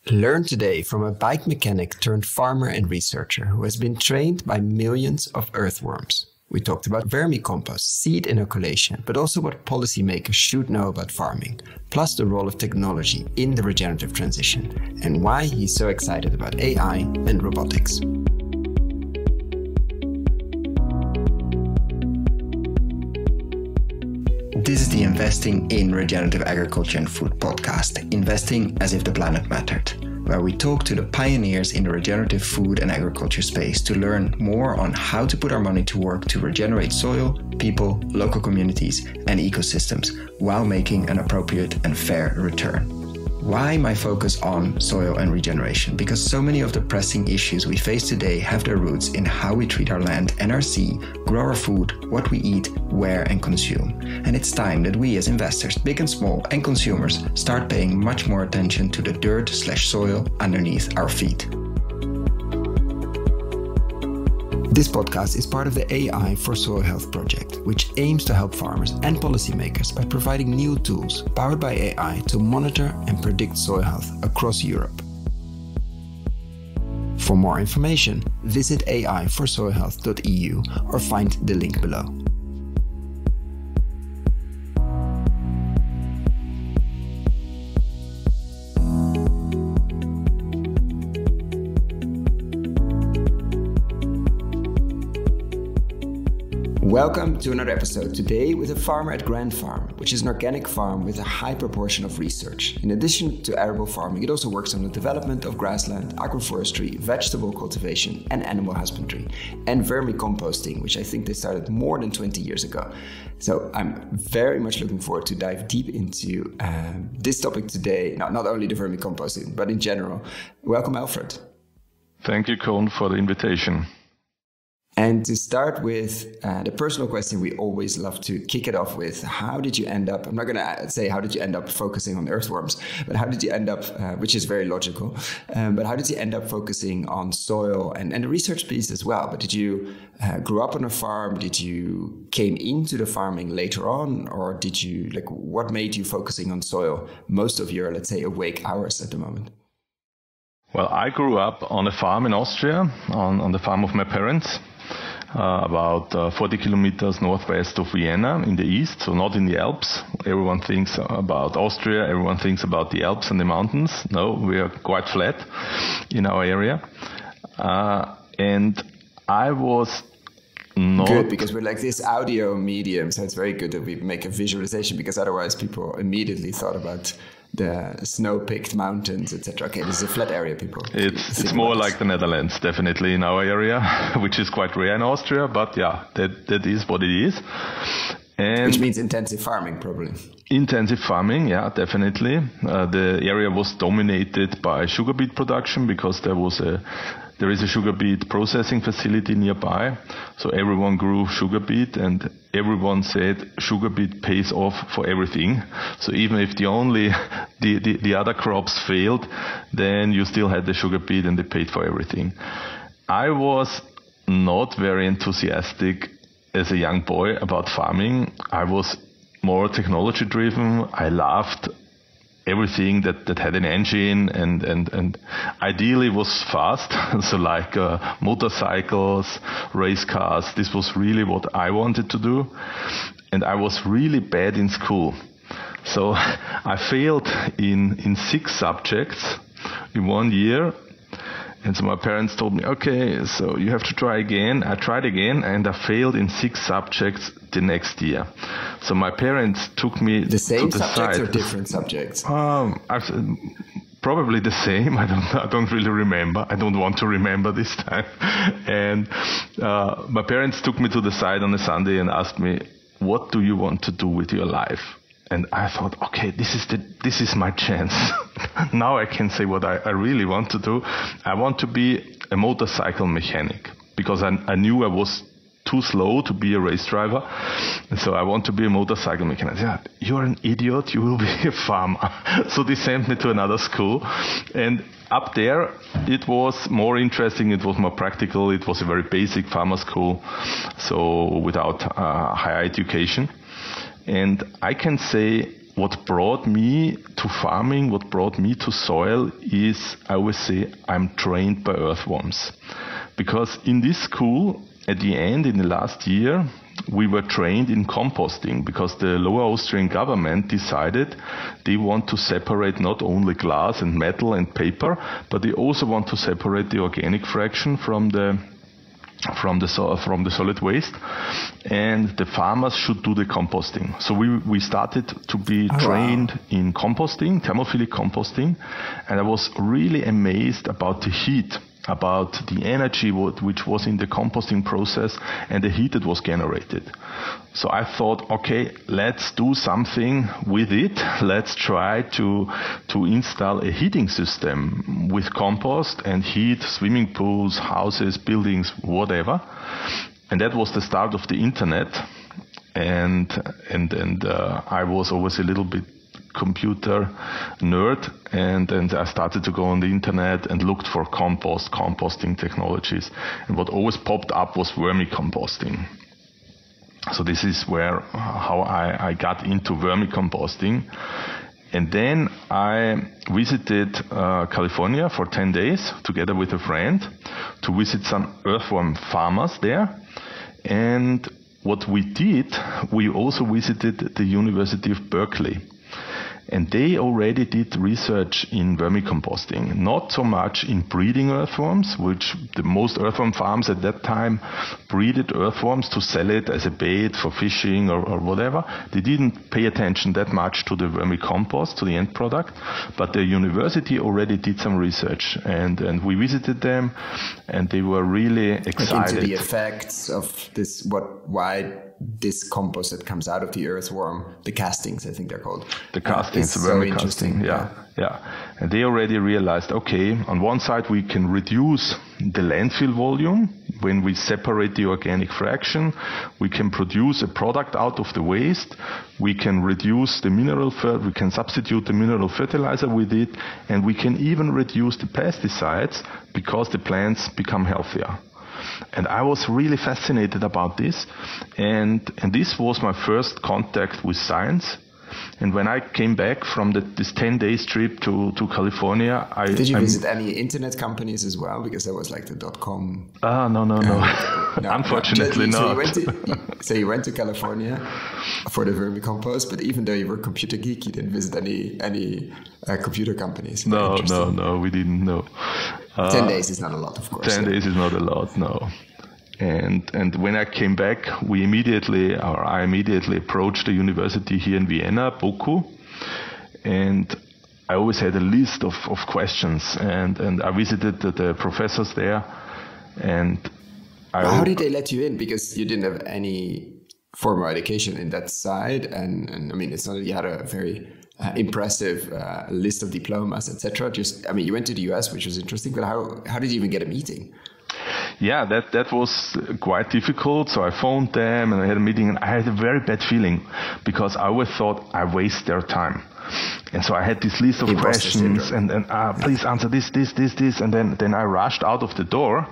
Learn today from a bike mechanic turned farmer and researcher who has been trained by millions of earthworms. We talked about vermicompost, seed inoculation, but also what policymakers should know about farming, plus the role of technology in the regenerative transition, and why he's so excited about AI and robotics. This is the Investing in Regenerative Agriculture and Food podcast, Investing as if the planet mattered, where we talk to the pioneers in the regenerative food and agriculture space to learn more on how to put our money to work to regenerate soil, people, local communities, and ecosystems while making an appropriate and fair return. Why my focus on soil and regeneration? Because so many of the pressing issues we face today have their roots in how we treat our land and our sea, grow our food, what we eat, where and consume. And it's time that we as investors, big and small, and consumers start paying much more attention to the dirt/soil underneath our feet. This podcast is part of the AI for Soil Health project, which aims to help farmers and policymakers by providing new tools powered by AI to monitor and predict soil health across Europe. For more information, visit aiforsoilhealth.eu or find the link below. Welcome to another episode, today with a farmer at Grand Farm, which is an organic farm with a high proportion of research. In addition to arable farming, it also works on the development of grassland, agroforestry, vegetable cultivation and animal husbandry, and vermicomposting, which I think they started more than 20 years ago. So I'm very much looking forward to dive deep into this topic today, not only the vermicomposting, but in general. Welcome, Alfred. Thank you, Koen, for the invitation. And to start with the personal question we always love to kick it off with, how did you end up, I'm not going to say how did you end up focusing on earthworms, but how did you end up, which is very logical, but how did you end up focusing on soil and the research piece as well? But did you grow up on a farm? Did you came into the farming later on? Or did you, what made you focusing on soil most of your, let's say, awake hours at the moment? Well, I grew up on a farm in Austria, on the farm of my parents. About 40 kilometers northwest of Vienna in the east, so not in the Alps. Everyone thinks about Austria, everyone thinks about the Alps and the mountains. No, we are quite flat in our area. And I was not... Good, because we're like this audio medium, so it's very good that we make a visualization, because otherwise people immediately thought about the snow-picked mountains, etc. Okay, this is a flat area, people. It's more like the Netherlands, definitely, in our area, which is quite rare in Austria, but yeah, that is what it is. And which means intensive farming, probably. Intensive farming, yeah, definitely. The area was dominated by sugar beet production because there is a sugar beet processing facility nearby. So everyone grew sugar beet and everyone said sugar beet pays off for everything. So even if the other crops failed, then you still had the sugar beet and they paid for everything. I was not very enthusiastic as a young boy about farming. I was more technology driven. I loved everything that had an engine and ideally was fast. So like motorcycles, race cars, this was really what I wanted to do. And I was really bad in school. So I failed in 6 subjects in 1 year. And so my parents told me, okay, so you have to try again. I tried again and I failed in 6 subjects the next year. So my parents took me the same to the subjects side. Or different subjects? Probably the same. I don't really remember. I don't want to remember this time. And my parents took me to the side on a Sunday and asked me, what do you want to do with your life? And I thought, okay, this is my chance. Now I can say what I really want to do. I want to be a motorcycle mechanic because I knew I was too slow to be a race driver. And so I want to be a motorcycle mechanic. Yeah, you're an idiot. You will be a farmer. So they sent me to another school. And up there, it was more interesting. It was more practical. It was a very basic farmer school. So without higher education. And I can say what brought me to farming, what brought me to soil is, I always say, I'm trained by earthworms. Because in this school, at the end, in the last year, we were trained in composting because the Lower Austrian government decided they want to separate not only glass and metal and paper, but they also want to separate the organic fraction from the solid waste, and the farmers should do the composting. So we started to be trained in composting, thermophilic composting, and I was really amazed about the heat, about the energy which was in the composting process and the heat that was generated. So I thought, okay, let's do something with it. Let's try to install a heating system with compost and heat swimming pools, houses, buildings, whatever. And that was the start of the internet. And I was always a little bit computer nerd, and I started to go on the internet and looked for composting technologies, and what always popped up was vermicomposting. So this is how I got into vermicomposting. And then I visited California for 10 days together with a friend to visit some earthworm farmers there. And what we did, we also visited the University of Berkeley. And they already did research in vermicomposting, not so much in breeding earthworms, which the most earthworm farms at that time breeded earthworms to sell it as a bait for fishing or whatever. They didn't pay attention that much to the vermicompost, to the end product, but the university already did some research, and we visited them, and they were really excited. Like into the effects of this, why this compost that comes out of the earthworm, the castings, I think they're called. The castings, so interesting. Yeah. And they already realized, okay, on one side we can reduce the landfill volume when we separate the organic fraction. We can produce a product out of the waste. We can reduce the we can substitute the mineral fertilizer with it, and we can even reduce the pesticides because the plants become healthier. And I was really fascinated about this, and this was my first contact with science. And when I came back from this 10 days trip to California, Did you visit any internet companies as well? Because there was like the .com. No. Unfortunately, no. So you went to California for the vermicompost, but even though you were a computer geek, you didn't visit any computer companies. No, we didn't know. 10 days is not a lot, of course. 10 days is not a lot, no. And when I came back, I immediately approached the university here in Vienna, BOKU, and I always had a list of questions, and I visited the professors there, and how did they let you in? Because you didn't have any formal education in that side, and I mean, it's not that you had a very impressive list of diplomas, etc. You went to the US, which was interesting, but how did you even get a meeting? Yeah, that was quite difficult. So I phoned them and I had a meeting, and I had a very bad feeling because I always thought I waste their time. And so I had this list of questions and please answer this, and then I rushed out of the door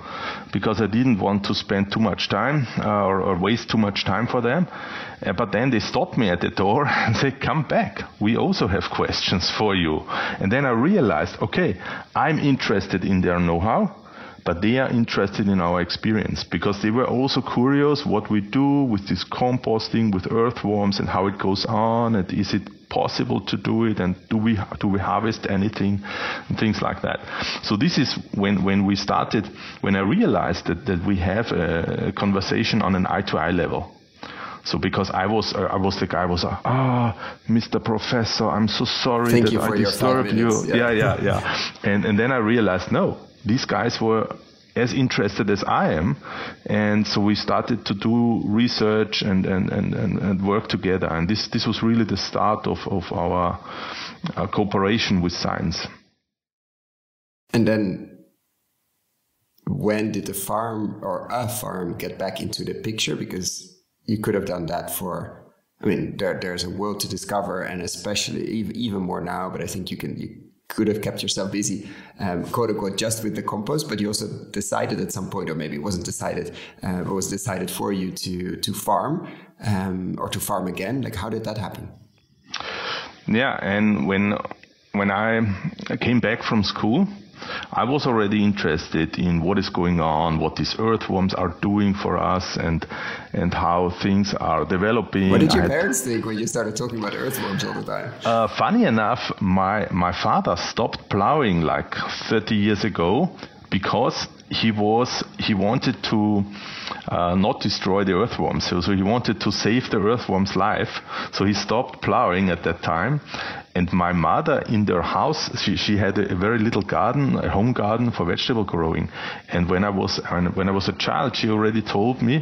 because I didn't want to spend too much time or waste too much time for them. But then they stopped me at the door and said, come back. We also have questions for you. And then I realized, okay, I'm interested in their know-how, but they are interested in our experience because they were also curious what we do with this composting, with earthworms, and how it goes on, and is it possible to do it, and do we harvest anything, and things like that. So this is when we started, when I realized that we have a conversation on an eye-to-eye level. So because I was the guy Mr. Professor, I'm so sorry Thank that you for I disturbed you. Yeah. And then I realized, no, these guys were as interested as I am, and so we started to do research and work together, and this was really the start of our cooperation with science. And then when did the farm or a farm get back into the picture? Because you could have done that there's a world to discover, and especially even more now, but I think you could have kept yourself busy, quote unquote, just with the compost, but you also decided at some point, or maybe it wasn't decided, it was decided for you to farm, or to farm again. Like, how did that happen? Yeah, and when I came back from school, I was already interested in what is going on, what these earthworms are doing for us, and how things are developing. What did your parents think when you started talking about earthworms all the time? Funny enough, my father stopped plowing like 30 years ago because he wanted to not destroy the earthworms. So he wanted to save the earthworm's life. So he stopped plowing at that time. And my mother, in their house, she had a very little garden, a home garden for vegetable growing. And when I was a child, she already told me,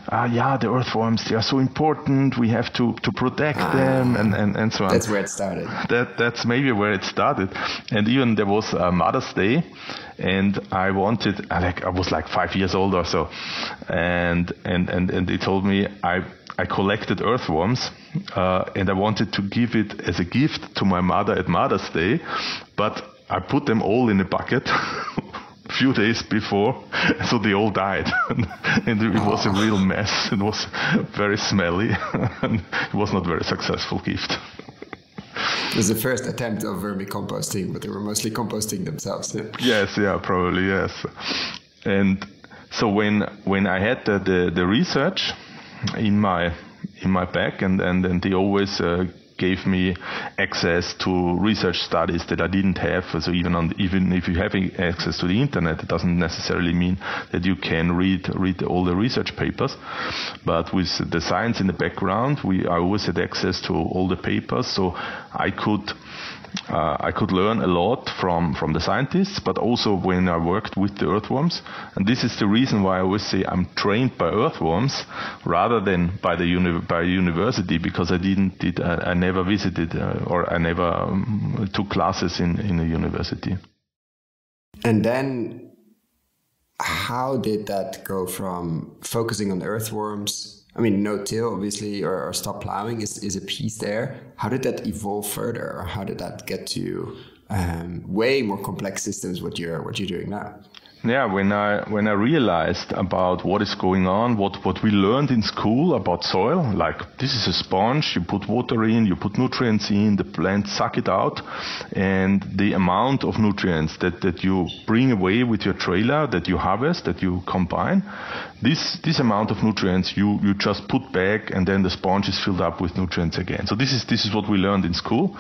the earthworms, they are so important. We have to protect them and so on. That's where it started. That's maybe where it started. And even there was Mother's Day, and I was like 5 years old or so, and they told me I collected earthworms, and I wanted to give it as a gift to my mother at Mother's Day, but I put them all in a bucket a few days before, so they all died. And it was a real mess. It was very smelly, and it was not a very successful gift. It was the first attempt of vermicomposting, but they were mostly composting themselves. Yeah? Yes, probably, yes. And so when I had the research in my bag, and they always gave me access to research studies that I didn't have. So even if you have access to the internet, it doesn't necessarily mean that you can read all the research papers. But with the science in the background, I always had access to all the papers, so I could learn a lot from the scientists, but also when I worked with the earthworms. And this is the reason why I always say I'm trained by earthworms rather than by university, because I never visited or I never took classes in a university. And then how did that go from focusing on the earthworms? I mean, no-till, obviously, or stop plowing is a piece there. How did that evolve further? Or how did that get to way more complex systems, what you're doing now? Yeah, when I realized about what is going on, what we learned in school about soil, like this is a sponge, you put water in, you put nutrients in, the plants suck it out, and the amount of nutrients that you bring away with your trailer, that you harvest, that you combine, this amount of nutrients you just put back, and then the sponge is filled up with nutrients again. So this is what we learned in school.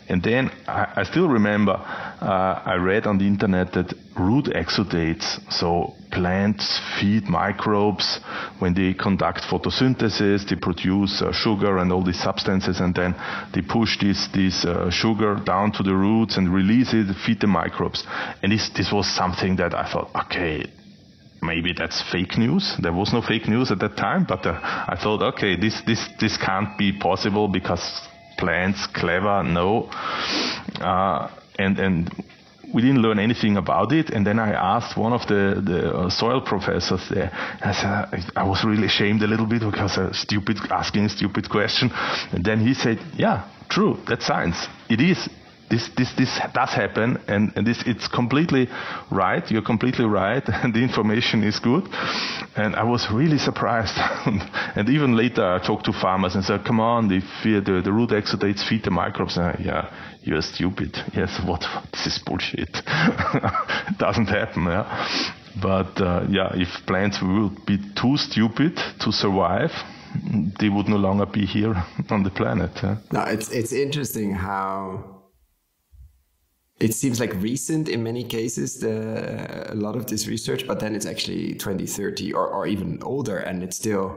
And then I still remember I read on the internet that root exudates, so plants feed microbes when they conduct photosynthesis, they produce sugar and all these substances, and then they push this sugar down to the roots and release it, feed the microbes. And this was something that I thought, okay, maybe that's fake news. There was no fake news at that time, but I thought, okay, this can't be possible because plants, clever, no. And we didn't learn anything about it. And then I asked one of the soil professors there. I was really ashamed a little bit because asking a stupid question. And then he said, yeah, true, that's science. It is. This does happen, and it's completely right. You're completely right, and the information is good. And I was really surprised. And even later, I talked to farmers and said, "Come on, the root exudates feed the microbes." And yeah, you're stupid. Yes, what? This is bullshit. It doesn't happen. Yeah, but if plants would be too stupid to survive, they would no longer be here on the planet. Yeah? No, it's interesting how. It seems like recent in many cases, a lot of this research, but then it's actually 20, 30 or even older, and it's still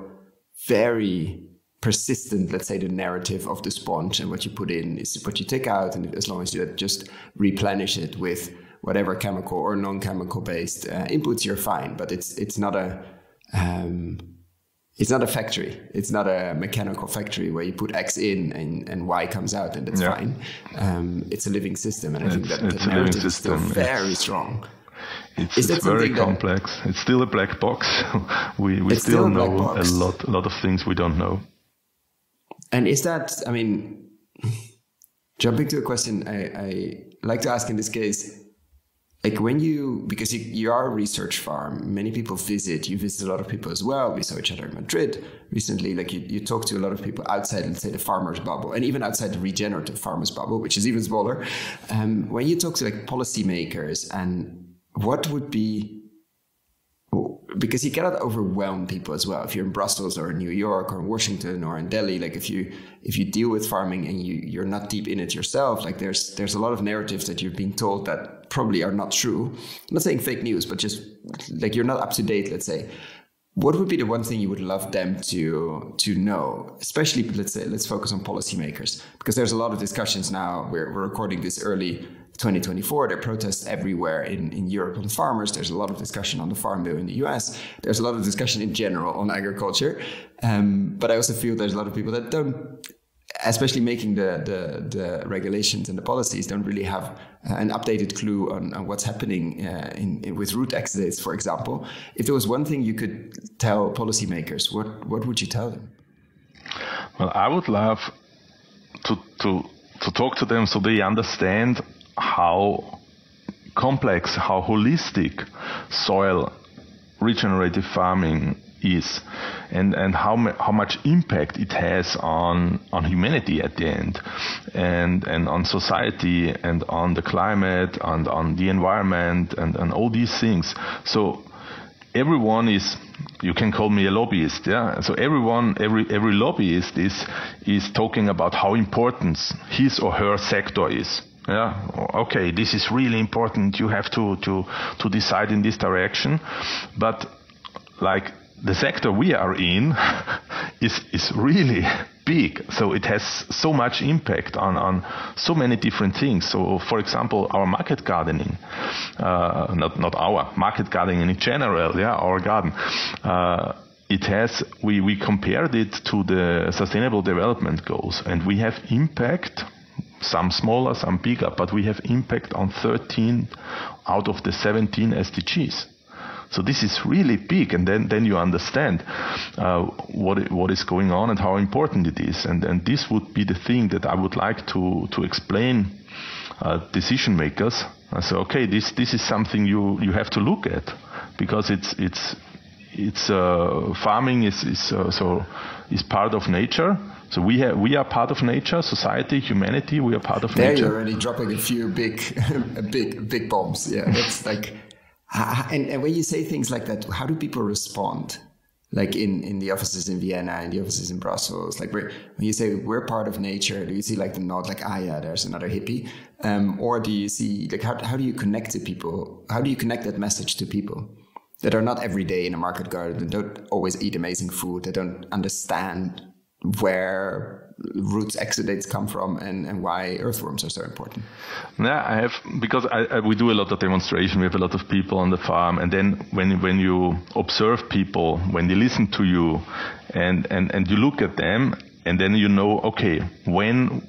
very persistent. Let's say the narrative of the sponge, and what you put in is what you take out, and as long as you just replenish it with whatever chemical or non-chemical based inputs, you're fine. But it's not a factory. It's not a mechanical factory where you put X in and Y comes out and it's fine. It's a living system, and I think that narrative is still very strong. It's very complex. It's still a black box. we still know a lot of things we don't know. And is that, I mean, jumping to a question I like to ask in this case, like when because you are a research farm, many people visit, you visit a lot of people as well. We saw each other in Madrid recently. Like you talk to a lot of people outside, let's say, the farmers bubble, and even outside the regenerative farmers bubble, which is even smaller. When you talk to like policymakers, and what would be, because you cannot overwhelm people as well. If you're in Brussels or in New York or in Washington or in Delhi, like if you deal with farming and you're not deep in it yourself, like there's a lot of narratives that you've been told that probably are not true. I'm not saying fake news, but just like you're not up to date, let's say. What would be the one thing you would love them to know, especially, let's focus on policymakers, because there's a lot of discussions now. We're recording this early 2024. There are protests everywhere in Europe on farmers. There's a lot of discussion on the Farm Bill in the US. There's a lot of discussion in general on agriculture. But I also feel there's a lot of people that don't, especially making the regulations and the policies, don't really have an updated clue on what's happening with root exudates, for example. If there was one thing you could tell policymakers, what would you tell them? Well, I would love to talk to them so they understand how complex, how holistic soil regenerative farming is, and how much impact it has on humanity at the end, and on society, and on the climate, and on the environment, and all these things. So everyone is, you can call me a lobbyist, yeah. So every lobbyist is talking about how important his or her sector is. Yeah, okay, this is really important. You have to decide in this direction, but like the sector we are in is really big. So it has so much impact on so many different things. So, for example, our market gardening, not our market gardening in general, yeah, our garden. It has, we compared it to the Sustainable Development Goals, and we have impact. Some smaller, some bigger, but we have impact on 13 out of the 17 SDGs. So this is really big, and then you understand what is going on and how important it is. And this would be the thing that I would like to explain decision makers. I say, okay, this is something you have to look at, because it's farming is part of nature. So we are part of nature, society, humanity. We are part of nature. There you're already dropping a few big bombs. Yeah, that's like, and when you say things like that, how do people respond? Like in the offices in Vienna, in the offices in Brussels, like when you say we're part of nature, do you see like the nod, like yeah, there's another hippie, or do you see like how do you connect to people? How do you connect that message to people that are not every day in a market garden, don't always eat amazing food, that don't understand where roots exudates come from and why earthworms are so important? Yeah, I have, because we do a lot of demonstration. We have a lot of people on the farm, and then when you observe people, when they listen to you, and you look at them, and then you know, okay, when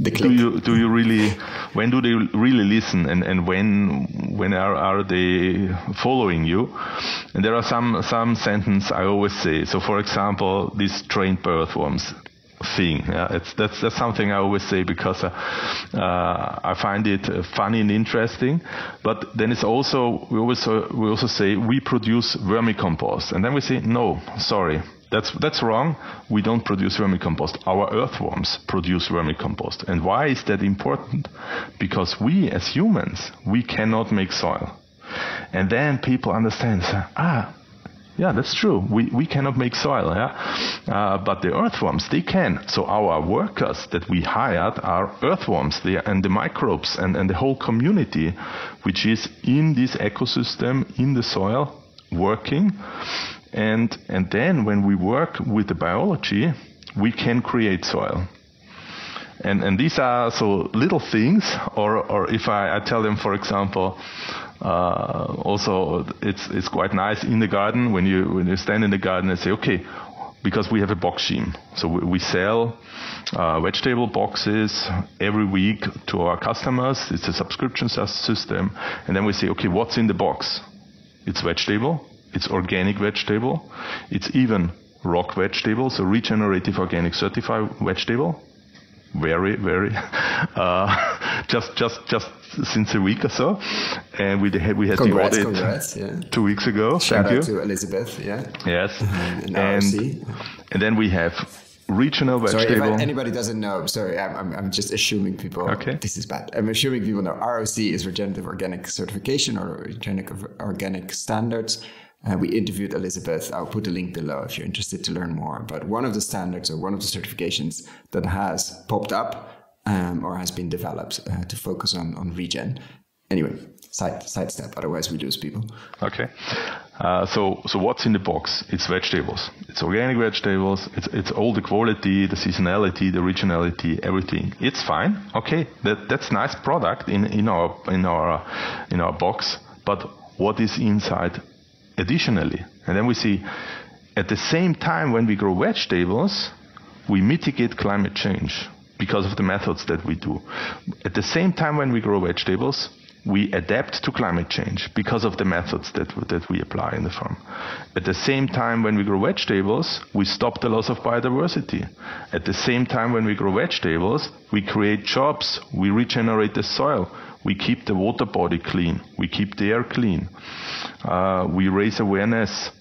do you really, when do they really listen, and when are they following you? And there are some sentence I always say. So, for example, this trained earthworms thing. Yeah, that's something I always say, because I find it funny and interesting. But then it's also we also say we produce vermicompost, and then we say no, sorry. That's wrong. We don't produce vermicompost. Our earthworms produce vermicompost. And why is that important? Because we, as humans, we cannot make soil. And then people understand, yeah, that's true. We cannot make soil, yeah? But the earthworms, they can. So our workers that we hired are earthworms, and the microbes and the whole community, which is in this ecosystem, in the soil, working. And then when we work with the biology, we can create soil. And these are so little things, or if I tell them, for example, also it's quite nice in the garden when you stand in the garden and say, okay, because we have a box scheme. So we sell vegetable boxes every week to our customers. It's a subscription system. And then we say, okay, what's in the box? It's vegetable. It's organic vegetable. It's even rock vegetable, so regenerative organic certified vegetable. Very, very just since a week or so, and we had congrats, the audit 2 weeks ago. Shout out to Elizabeth. Yeah. Yes. And then we have regional vegetable. Sorry, if anybody doesn't know, sorry, I'm just assuming people. Okay. This is bad. I'm assuming people know ROC is Regenerative Organic Certification or Regenerative Organic Standards. We interviewed Elizabeth. I'll put a link below if you're interested to learn more. But one of the standards or one of the certifications that has popped up or has been developed to focus on regen. Anyway, sidestep, otherwise we lose people. Okay. So what's in the box? It's vegetables. It's organic vegetables. It's all the quality, the seasonality, the regionality, everything. It's fine. Okay. That's nice product in our box. But what is inside additionally? And then we see at the same time when we grow vegetables, we mitigate climate change because of the methods that we do. At the same time when we grow vegetables, we adapt to climate change because of the methods that we apply in the farm. At the same time when we grow vegetables, we stop the loss of biodiversity. At the same time when we grow vegetables, we create jobs, we regenerate the soil, we keep the water body clean, we keep the air clean, we raise awareness.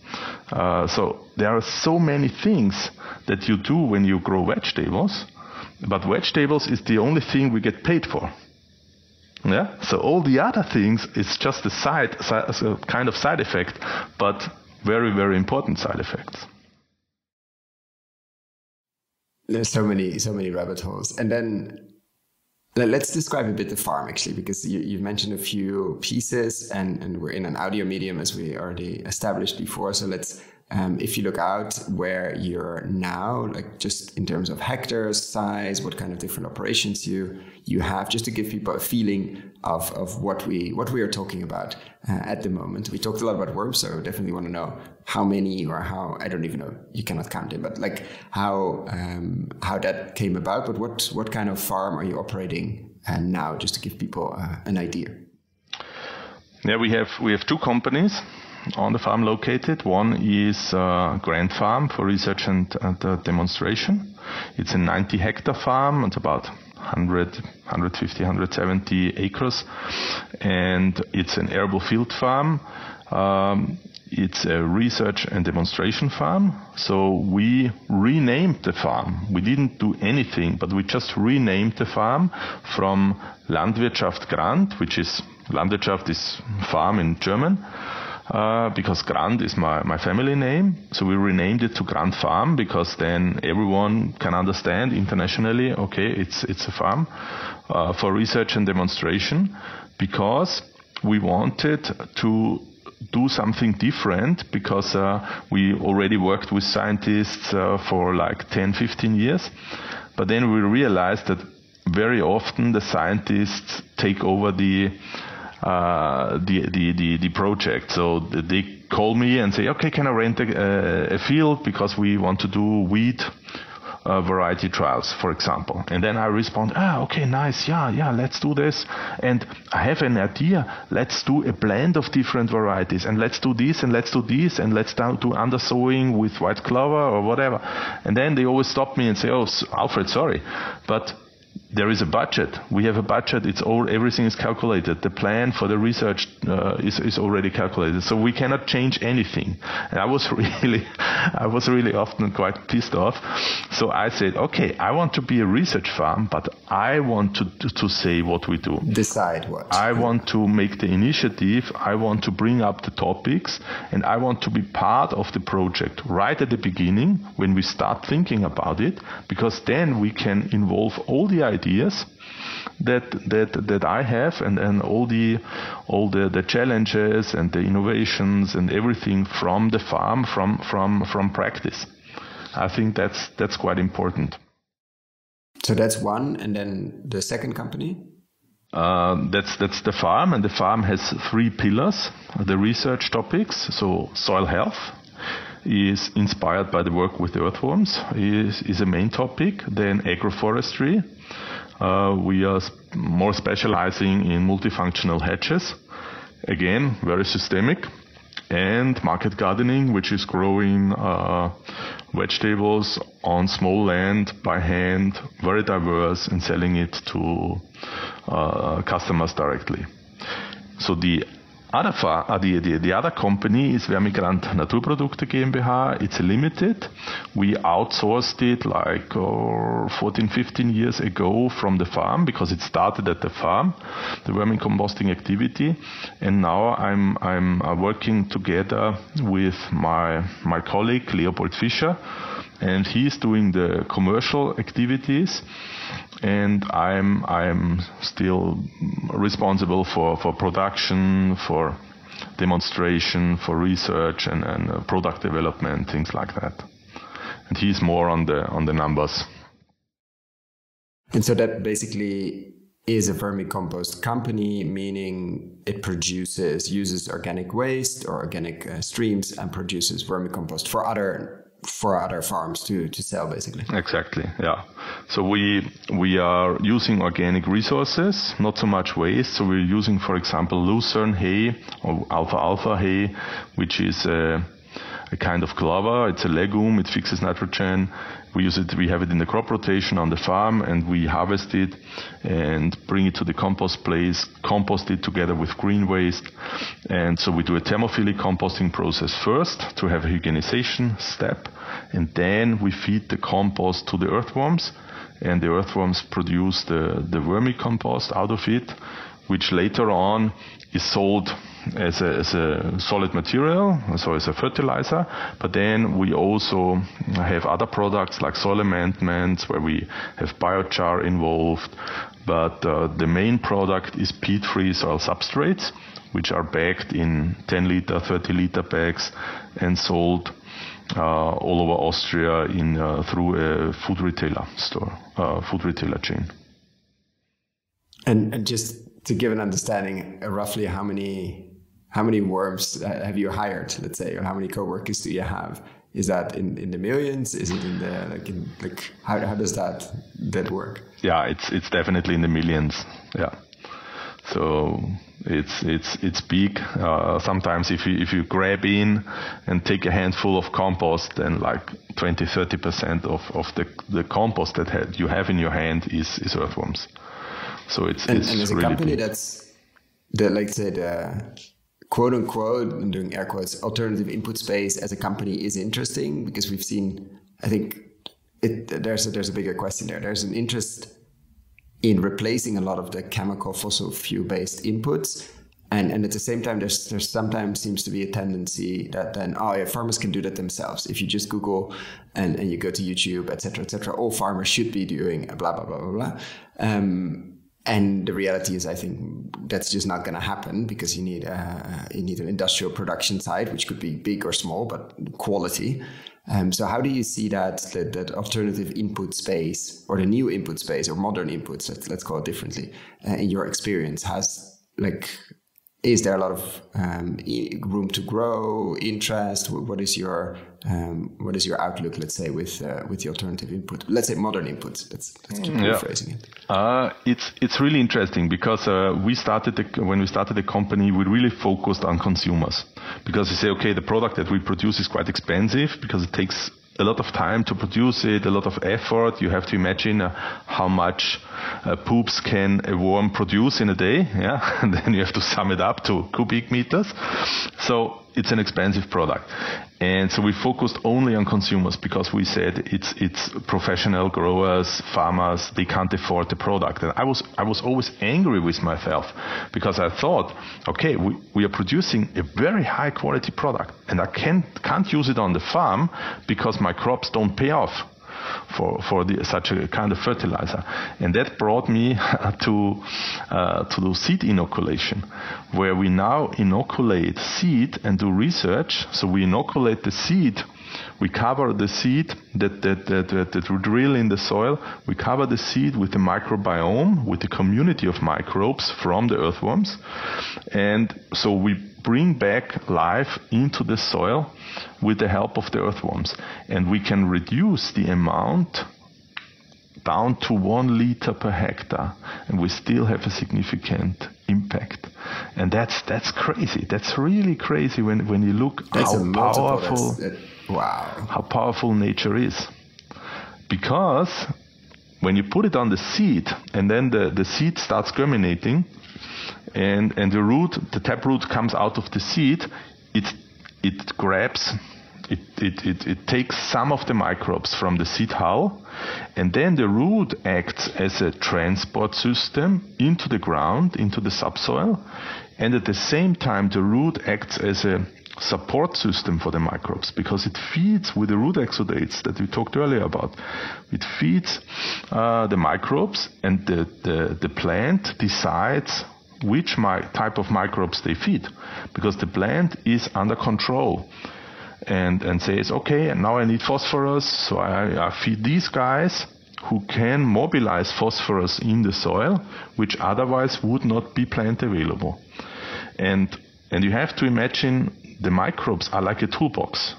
So there are so many things that you do when you grow vegetables, but vegetables is the only thing we get paid for. Yeah. So all the other things is just a kind of side effect, but very, very important side effects. There's so many rabbit holes. And then let's describe a bit the farm actually, because you mentioned a few pieces and we're in an audio medium as we already established before. So let's, if you look out where you're now, like just in terms of hectares, size, what kind of different operations you have, just to give people a feeling of what we are talking about at the moment. We talked a lot about worms, so definitely want to know how many or how, I don't even know, you cannot count it, but like how that came about. But what kind of farm are you operating now, just to give people an idea? Yeah, we have two companies on the farm located. One is Grand Farm for research and demonstration. It's a 90-hectare farm. It's about 150, 170 acres. And it's an arable field farm. It's a research and demonstration farm. So we renamed the farm. We didn't do anything, but we just renamed the farm from Landwirtschaft Grand, which is Landwirtschaft is farm in German. Because Grand is my family name. So we renamed it to Grand Farm because then everyone can understand internationally, okay, it's a farm for research and demonstration, because we wanted to do something different, because we already worked with scientists for like 10, 15 years. But then we realized that very often the scientists take over the project. So they call me and say, okay, can I rent a field because we want to do wheat variety trials, for example. And then I respond, okay, nice, yeah, let's do this. And I have an idea, let's do a blend of different varieties, and let's do this, and let's do this, and let's do undersowing with white clover or whatever. And then they always stop me and say, oh, Alfred, sorry, but there is a budget. We have a budget. Everything is calculated. The plan for the research is already calculated. So we cannot change anything. And I was really often quite pissed off. So I said, okay, I want to be a research farm, but I want to say what we do. Decide what. I want to make the initiative. I want to bring up the topics, and I want to be part of the project right at the beginning when we start thinking about it, because then we can involve all the ideas that I have, and all the challenges and the innovations and everything from the farm, from practice. I think that's quite important. So that's one, and then the second company? That's the farm, and the farm has 3 pillars. The research topics, so soil health is inspired by the work with earthworms, is a main topic. Then agroforestry. We are more specializing in multifunctional hedges. Again, very systemic. And market gardening, which is growing vegetables on small land by hand, very diverse, and selling it to customers directly. So the other company is Vermicompost Naturprodukte GmbH. It's a limited. We outsourced it like 14, 15 years ago from the farm, because it started at the farm, the vermicomposting activity. And now I'm working together with my colleague Leopold Fischer, and he's doing the commercial activities, and I'm still responsible for production, for demonstration, for research and product development, things like that. And he's more on the numbers. And so that basically is a vermicompost company, meaning it uses organic waste or organic streams and produces vermicompost for other farms to sell, basically. Exactly, yeah. So we are using organic resources, not so much waste. So we're using, for example, lucerne hay or alfalfa hay, which is a kind of clover. It's a legume. It fixes nitrogen. We have it in the crop rotation on the farm, and we harvest it and bring it to the compost place, compost it together with green waste. And so we do a thermophilic composting process first to have a hygienization step, and then we feed the compost to the earthworms, and the earthworms produce the vermicompost out of it, which later on is sold as a solid material, so as a fertilizer. But then we also have other products like soil amendments, where we have biochar involved. But the main product is peat-free soil substrates, which are bagged in 10 liter, 30 liter bags and sold all over Austria through a food retailer chain. And just to give an understanding, roughly how many worms have you hired, let's say, or how many co-workers do you have? Is that in the millions? Is it in the how does that work? Yeah, it's definitely in the millions. Yeah. So it's big. Sometimes if you grab in and take a handful of compost, then like 20-30% of the compost that you have in your hand is earthworms. So it's as a really company big. that's like say the quote unquote, I'm doing air quotes, alternative input space as a company is interesting, because we've seen, I think there's a bigger question there. There's an interest in replacing a lot of the chemical fossil fuel based inputs. And at the same time, there's sometimes seems to be a tendency that then, farmers can do that themselves. If you just Google and you go to YouTube, et cetera, all farmers should be doing blah, blah, blah, blah, blah. And the reality is, I think that's just not going to happen, because you need an industrial production side, which could be big or small, but quality. So how do you see that alternative input space, or the new input space, or modern inputs, let's call it differently, in your experience, is there a lot of room to grow, interest? What is your outlook, let's say, with the alternative input? Let's say modern inputs. Let's keep rephrasing it. It's really interesting, because when we started the company, we really focused on consumers, because we say, okay, the product that we produce is quite expensive, because it takes a lot of time to produce it, a lot of effort. You have to imagine how much poops can a worm produce in a day, yeah? And then you have to sum it up to cubic meters. So it's an expensive product. And so we focused only on consumers, because we said it's professional growers, farmers, they can't afford the product. And I was always angry with myself, because I thought, okay, we are producing a very high quality product, and I can't use it on the farm because my crops don't pay off for such a kind of fertilizer. And that brought me to do seed inoculation, where we now inoculate seed and do research. So we inoculate the seed, we cover the seed that we drill in the soil, we cover the seed with the microbiome, with the community of microbes from the earthworms, and so we bring back life into the soil with the help of the earthworms, and we can reduce the amount down to 1 liter per hectare, and we still have a significant impact. And that's crazy. That's really crazy when you look how powerful nature is. Because when you put it on the seed, and then the seed starts germinating, and the root, the taproot comes out of the seed, it grabs, it takes some of the microbes from the seed hull, and then the root acts as a transport system into the ground, into the subsoil, and at the same time the root acts as a support system for the microbes, because it feeds with the root exudates that we talked earlier about. It feeds the microbes, and the plant decides which type of microbes they feed, because the plant is under control and says, okay, now I need phosphorus, so I feed these guys who can mobilize phosphorus in the soil, which otherwise would not be plant available. And you have to imagine the microbes are like a toolbox.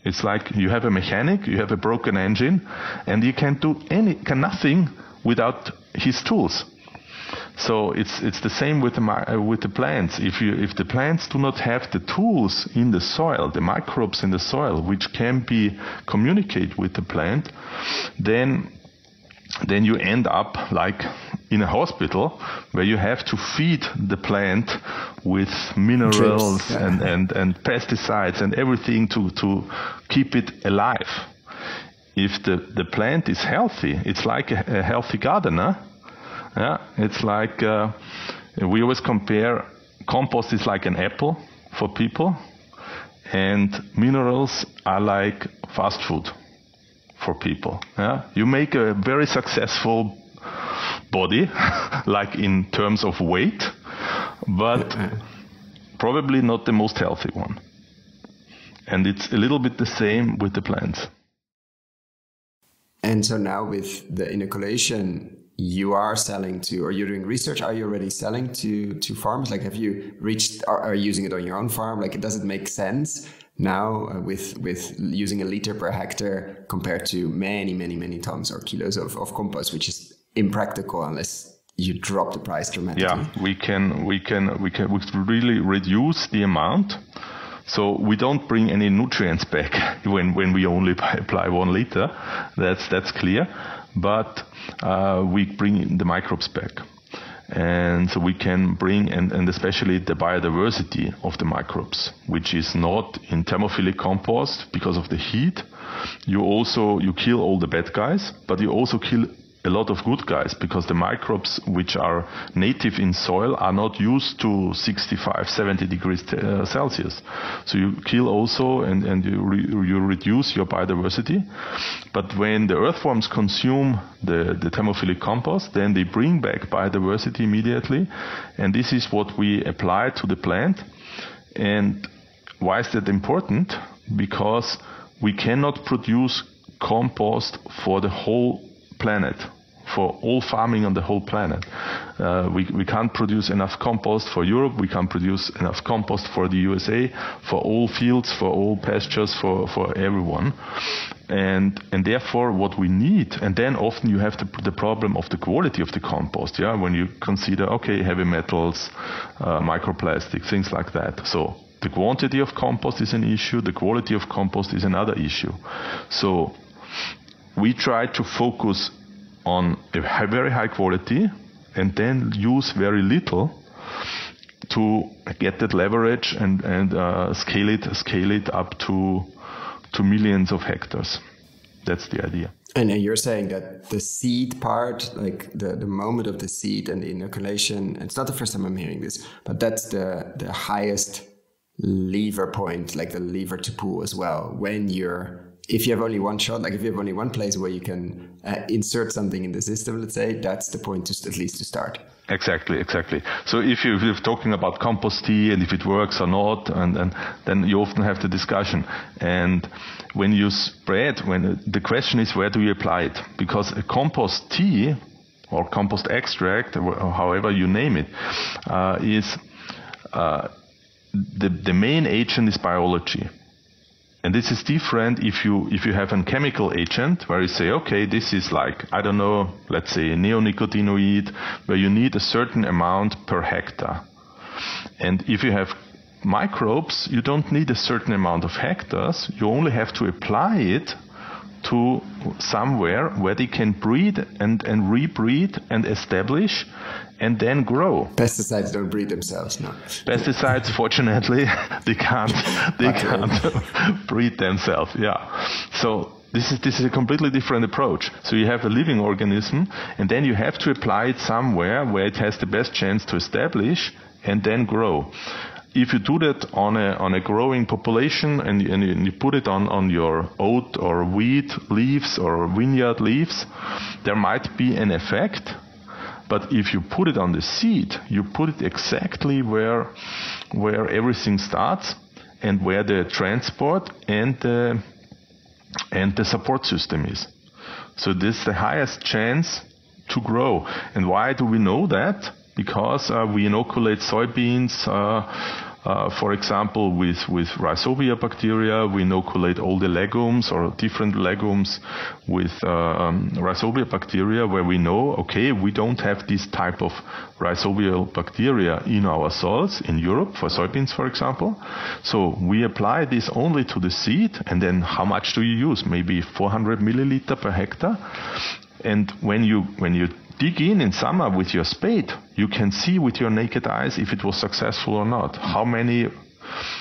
It's like you have a mechanic, you have a broken engine, and you can't do nothing without his tools. So it's the same with the plants. If the plants do not have the tools in the soil, the microbes in the soil, which can communicate with the plant, then you end up like in a hospital where you have to feed the plant with minerals and pesticides and everything to keep it alive. If the plant is healthy, it's like a healthy gardener. Yeah, it's like we always compare compost is like an apple for people, and minerals are like fast food for people. Yeah? You make a very successful body, like in terms of weight, but probably not the most healthy one. And it's a little bit the same with the plants. And so now with the inoculation, you are selling to, or you're doing research, are you already selling to farmers? Like, have you reached, are you using it on your own farm? Like, does it make sense now with using a liter per hectare compared to many tons or kilos of compost, which is impractical unless you drop the price dramatically? Yeah, we can really reduce the amount. So we don't bring any nutrients back when we only apply 1 liter. That's clear. But we bring the microbes back. And so we can bring, and especially the biodiversity of the microbes, which is not in thermophilic compost because of the heat. You kill all the bad guys, but you also kill a lot of good guys, because the microbes which are native in soil are not used to 65, 70 degrees Celsius. So you kill also, and you reduce your biodiversity. But when the earthworms consume the thermophilic compost, then they bring back biodiversity immediately. And this is what we apply to the plant. And why is that important? Because we cannot produce compost for the whole planet, for all farming on the whole planet. We can't produce enough compost for Europe, we can't produce enough compost for the USA, for all fields, for all pastures, for everyone. And therefore what we need, and then often you have the problem of the quality of the compost, yeah, when you consider, okay, heavy metals, microplastics, things like that. So the quantity of compost is an issue, the quality of compost is another issue. So we try to focus on a very high quality and then use very little to get that leverage and scale it up to millions of hectares. That's the idea. And you're saying that the seed part, like the moment of the seed and the inoculation, it's not the first time I'm hearing this, but that's the highest lever point, like the lever to pull as well. If you have only one shot, like if you have only one place where you can insert something in the system, let's say, that's the point at least to start. Exactly. So if you're talking about compost tea and if it works or not, and then you often have the discussion. And when you spread, the question is, where do you apply it? Because a compost tea or compost extract, or however you name it, is the main agent is biology. And this is different if you have a chemical agent where you say, okay, this is like, I don't know, let's say a neonicotinoid, where you need a certain amount per hectare. And if you have microbes, you don't need a certain amount of hectares. You only have to apply it to somewhere where they can breed and rebreed and establish and then grow. Pesticides don't breed themselves, no. Pesticides, fortunately, they can't breed themselves. Yeah. So this is a completely different approach. So you have a living organism, and then you have to apply it somewhere where it has the best chance to establish and then grow. If you do that on a growing population and you put it on your oat or wheat leaves or vineyard leaves, there might be an effect. But if you put it on the seed, you put it exactly where everything starts and where the transport and the support system is. So this is the highest chance to grow. And why do we know that? Because we inoculate soybeans, for example, with rhizobia bacteria. We inoculate all the legumes or different legumes with rhizobia bacteria, where we know, okay, we don't have this type of rhizobial bacteria in our soils in Europe, for soybeans, for example. So we apply this only to the seed, and then how much do you use? Maybe 400 milliliter per hectare. And when you dig in summer with your spade, you can see with your naked eyes if it was successful or not. How many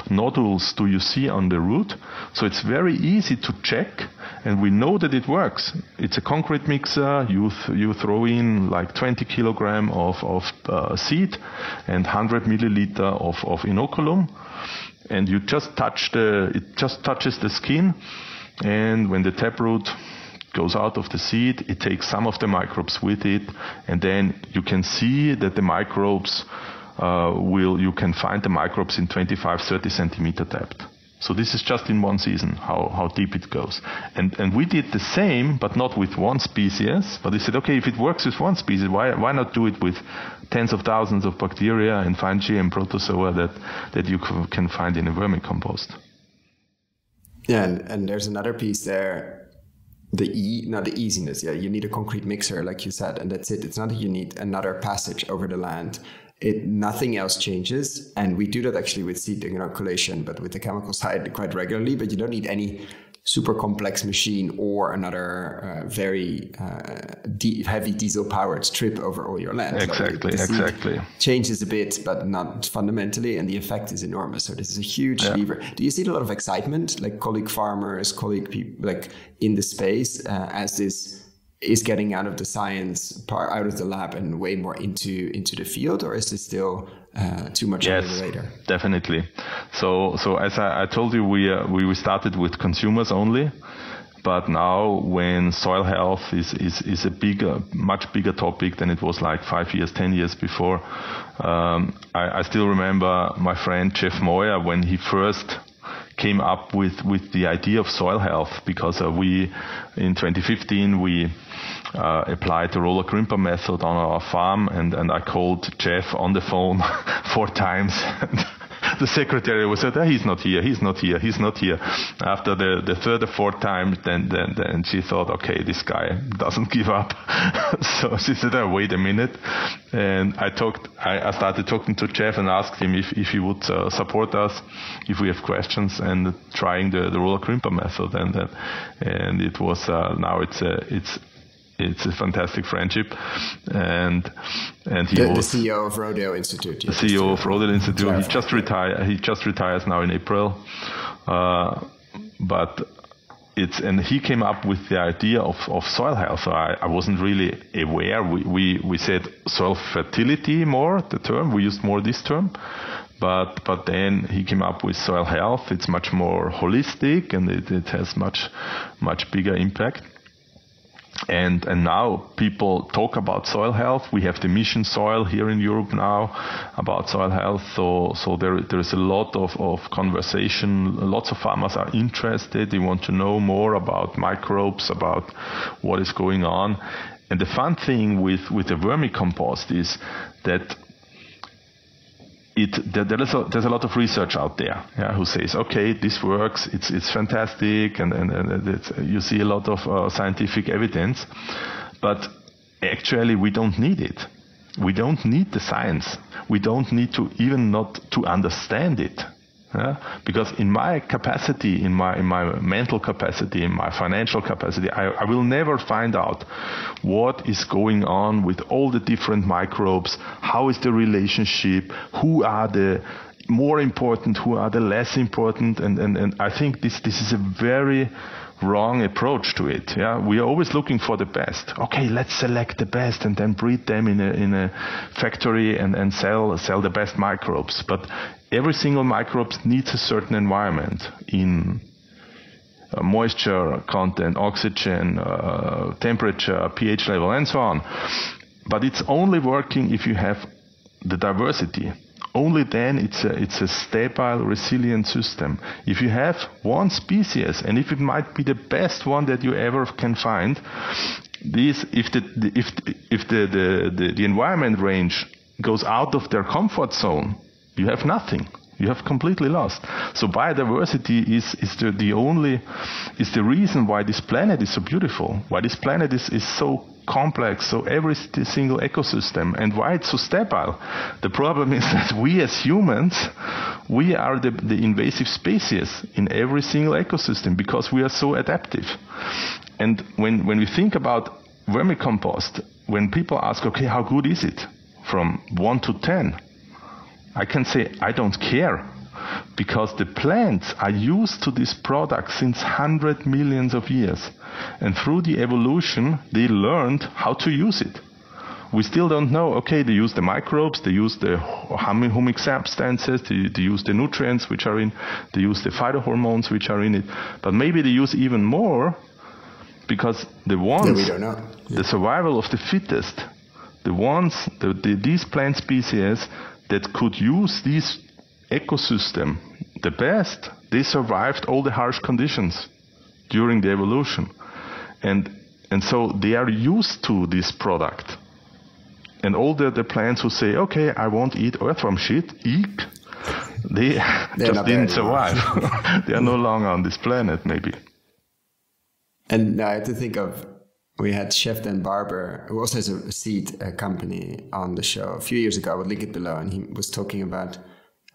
nodules do you see on the root? So it's very easy to check, and we know that it works. It's a concrete mixer. You throw in like 20 kilogram of seed and 100 milliliter of inoculum, and you just it just touches the skin, and when the taproot goes out of the seed, it takes some of the microbes with it, and then you can see that the microbes you can find the microbes in 25-30 centimeter depth. So this is just in one season, how deep it goes. And we did the same, but not with one species, but we said, okay, if it works with one species, why not do it with tens of thousands of bacteria and fungi and protozoa that you can find in a vermicompost. Yeah, and there's another piece there. The easiness. Yeah, you need a concrete mixer, like you said, and that's it. It's not that you need another passage over the land. Nothing else changes, and we do that actually with seed inoculation, but with the chemical side quite regularly. But you don't need any super complex machine or another very heavy diesel-powered strip over all your land. Exactly. Changes a bit, but not fundamentally, and the effect is enormous. So this is a huge lever. Do you see a lot of excitement, like colleague farmers, people, like in the space, as this is getting out of the science part, out of the lab, and way more into the field, or is this still too much on the radar? Definitely. So as I told you, we started with consumers only, but now when soil health is a much bigger topic than it was like 5 years, 10 years before. I still remember my friend Jeff Moyer when he first came up with the idea of soil health, because in 2015 we applied the roller crimper method on our farm, and I called Jeff on the phone 4 times. The secretary was said, he's not here. After the third or fourth time, then she thought, okay, this guy doesn't give up. So she said, wait a minute. And I started talking to Jeff and asked him if he would support us if we have questions, and trying the roller crimper method. And it was now it's a fantastic friendship, and he was the CEO of Rodale Institute. The CEO of Rodale Institute. He just retired. He just retires now in April, but and he came up with the idea of soil health. So I wasn't really aware. We said soil fertility more, the term. We used more this term. But then he came up with soil health. It's much more holistic, and it has much bigger impact. And now people talk about soil health. We have the mission soil here in Europe now about soil health. So there is a lot of conversation. Lots of farmers are interested. They want to know more about microbes, about what is going on. And the fun thing with the vermicompost is that there's a lot of research out there, who says, okay, this works, it's fantastic, and you see a lot of scientific evidence, but actually we don't need it. We don't need the science. We don't need to even not to understand it. Because in my capacity, in my mental capacity, in my financial capacity, I will never find out what is going on with all the different microbes, how is the relationship, who are the more important, who are the less important, and I think this is a very wrong approach to it. We are always looking for the best. Okay, let's select the best and then breed them in a factory and sell the best microbes. But every single microbe needs a certain environment in moisture content, oxygen, temperature, pH level, and so on. But it's only working if you have the diversity. Only then it's a stable, resilient system. If you have one species, and if it might be the best one that you ever can find, if the environment range goes out of their comfort zone, you have nothing. You have completely lost. So biodiversity is the reason why this planet is so beautiful, why this planet is so complex, so every single ecosystem, and why it's so stable. The problem is that we as humans, we are the invasive species in every single ecosystem because we are so adaptive. And when we think about vermicompost, when people ask, okay, how good is it? From 1 to 10, I can say I don't care, because the plants are used to this product since 100 millions of years. And through the evolution, they learned how to use it. We still don't know, okay, they use the microbes, they use the humic substances, they use the nutrients which are in, they use the phytohormones which are in it. But maybe they use even more, because the ones, we don't know. The survival of the fittest, the ones, these plant species that could use this ecosystem the best, they survived all the harsh conditions during the evolution. And so they are used to this product. And all the plants who say, okay, I won't eat earthworm shit, eek, they just didn't survive. They are no longer on this planet, maybe. And I had to think of, we had Chef Dan Barber, who also has a seed company, on the show a few years ago. I would link it below, and he was talking about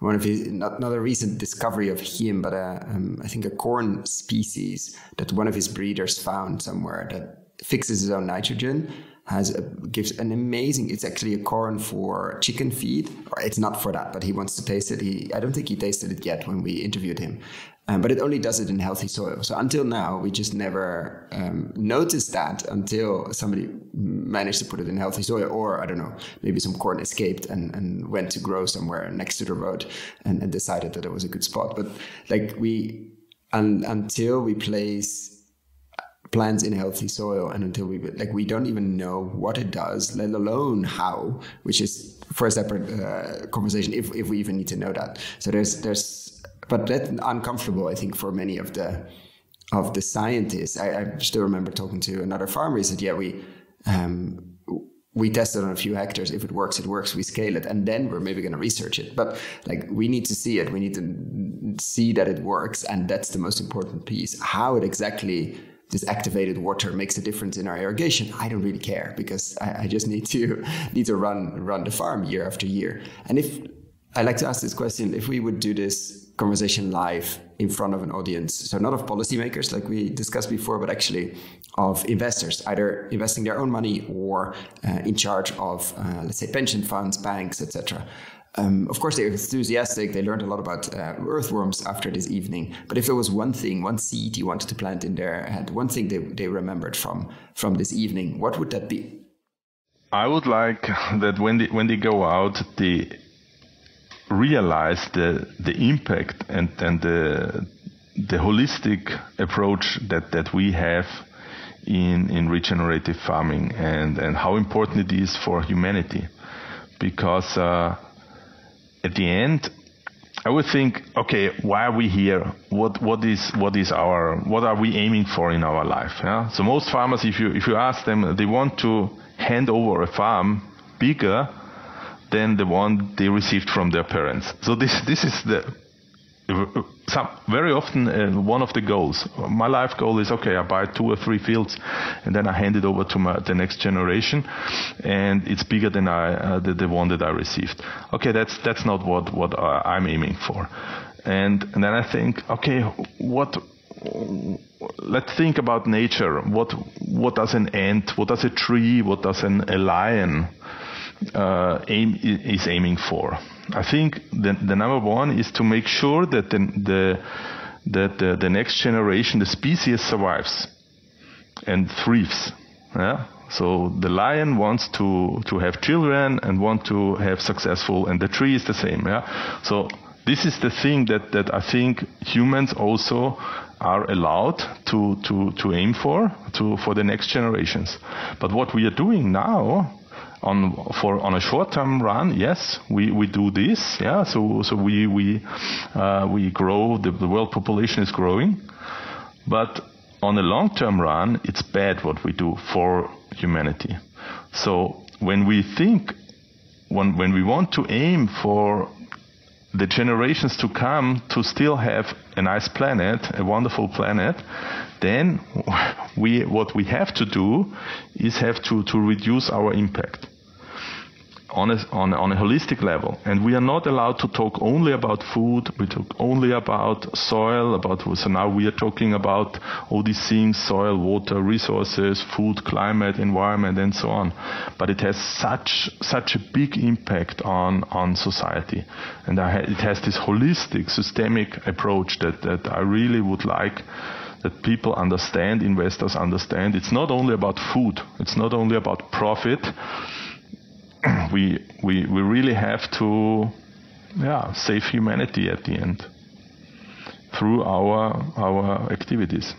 one of his, not a recent discovery of him, but I think a corn species that one of his breeders found somewhere that fixes his own nitrogen, gives an amazing, it's actually a corn for chicken feed, or it's not for that, but he wants to taste it. I don't think he tasted it yet when we interviewed him. But it only does it in healthy soil. So until now, we just never noticed that until somebody managed to put it in healthy soil, or I don't know, maybe some corn escaped and went to grow somewhere next to the road and decided that it was a good spot. But like until we place plants in healthy soil, and until we don't even know what it does, let alone how, which is for a separate conversation if we even need to know that. So but that's uncomfortable, I think, for many of the scientists. I still remember talking to another farmer. He said, yeah, we tested on a few hectares. If it works, it works. We scale it, and then we're maybe going to research it. But like, we need to see it. We need to see that it works, and that's the most important piece. How it exactly, this activated water, makes a difference in our irrigation, I don't really care, because I just need to run the farm year after year. And if I like to ask this question, if we would do this conversation live in front of an audience, so not of policymakers like we discussed before, but actually of investors, either investing their own money or in charge of, let's say, pension funds, banks, etc. Of course, they're enthusiastic. They learned a lot about earthworms after this evening. But if there was one thing, one seed you wanted to plant in their head, one thing they remembered from this evening, what would that be? I would like that when they go out, they realize the impact and the holistic approach that we have in regenerative farming, and how important it is for humanity. Because at the end, I would think, okay, why are we here? What are we aiming for in our life? Yeah? So most farmers, if you ask them, they want to hand over a farm bigger than the one they received from their parents. So this is very often one of the goals. My life goal is, okay, I buy 2 or 3 fields, and then I hand it over to the next generation, and it's bigger than the one that I received. Okay, that's not what I'm aiming for. And then I think, okay, let's think about nature. What does an ant, what does a tree, what does a lion is aiming for? I think the number one is to make sure that the next generation, the species, survives and thrives. Yeah? So the lion wants to have children and want to have successful, and the tree is the same. Yeah. So this is the thing that I think humans also are allowed to aim for the next generations. But what we are doing now on a short-term run, yes, we do this. Yeah. So we grow. The world population is growing, but on a long-term run, it's bad what we do for humanity. So when we want to aim for the generations to come to still have a nice planet, a wonderful planet, then what we have to do is have to reduce our impact on a holistic level. And we are not allowed to talk only about food, we talk only about soil, so now we are talking about all these things: soil, water, resources, food, climate, environment, and so on. But it has such a big impact on society. And it has this holistic, systemic approach that I really would like that people understand, investors understand. It's not only about food, it's not only about profit. We really have to save humanity at the end through our activities.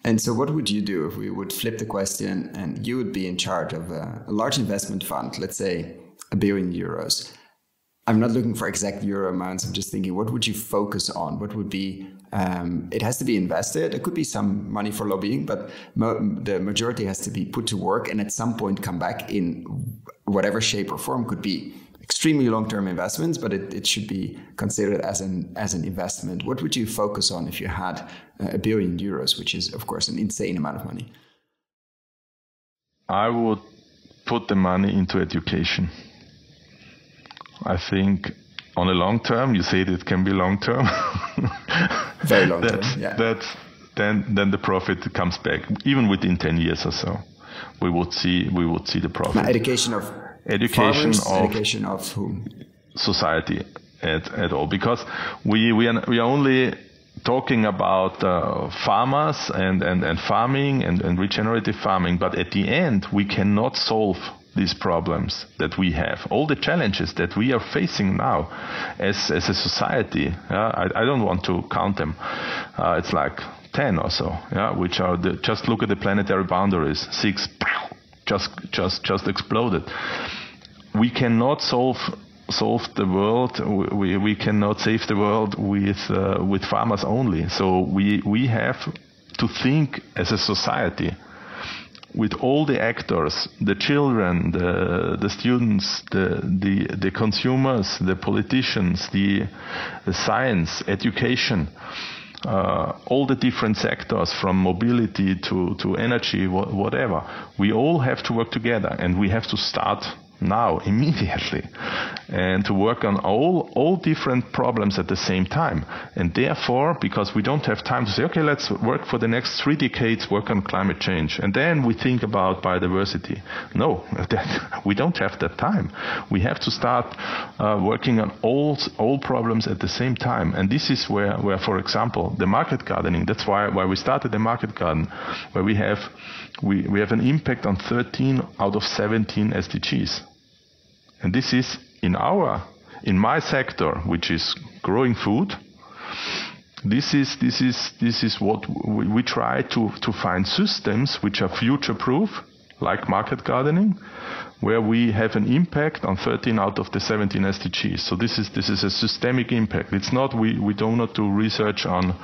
And so what would you do if we would flip the question and you would be in charge of a large investment fund, let's say €1 billion? I'm not looking for exact euro amounts. I'm just thinking, what would you focus on? What would be, it has to be invested. It could be some money for lobbying, but the majority has to be put to work and at some point come back in whatever shape or form. Could be extremely long-term investments, but it should be considered as an investment. What would you focus on if you had €1 billion, which is, of course, an insane amount of money? I would put the money into education. I think on a long term, you said it can be long term. Very long term, yeah. Then the profit comes back, even within 10 years or so. We would see the profit. Now, education of farmers, education of whom? Society at all, because we are only talking about farmers and farming and regenerative farming, but at the end we cannot solve these problems that we have, all the challenges that we are facing now as a society. I don't want to count them. It's like 10 or so, which are just look at the planetary boundaries. 6 just exploded. We cannot solve the world. We cannot save the world with farmers only. So we have to think as a society, with all the actors, the children, the students, the consumers, the politicians, the science, education, all the different sectors, from mobility to energy, whatever. We all have to work together, and we have to start now, immediately, and to work on all different problems at the same time. And therefore, because we don't have time to say, okay, let's work for the next 3 decades, work on climate change, and then we think about biodiversity. No, we don't have that time. We have to start working on all problems at the same time. And this is where, for example, the market gardening, that's why we started the market garden, where we have an impact on 13 out of 17 SDGs. And this is in my sector, which is growing food. This is what we try to find systems which are future-proof, like market gardening, where we have an impact on 13 out of the 17 SDGs. So this is a systemic impact. It's not we do not do research on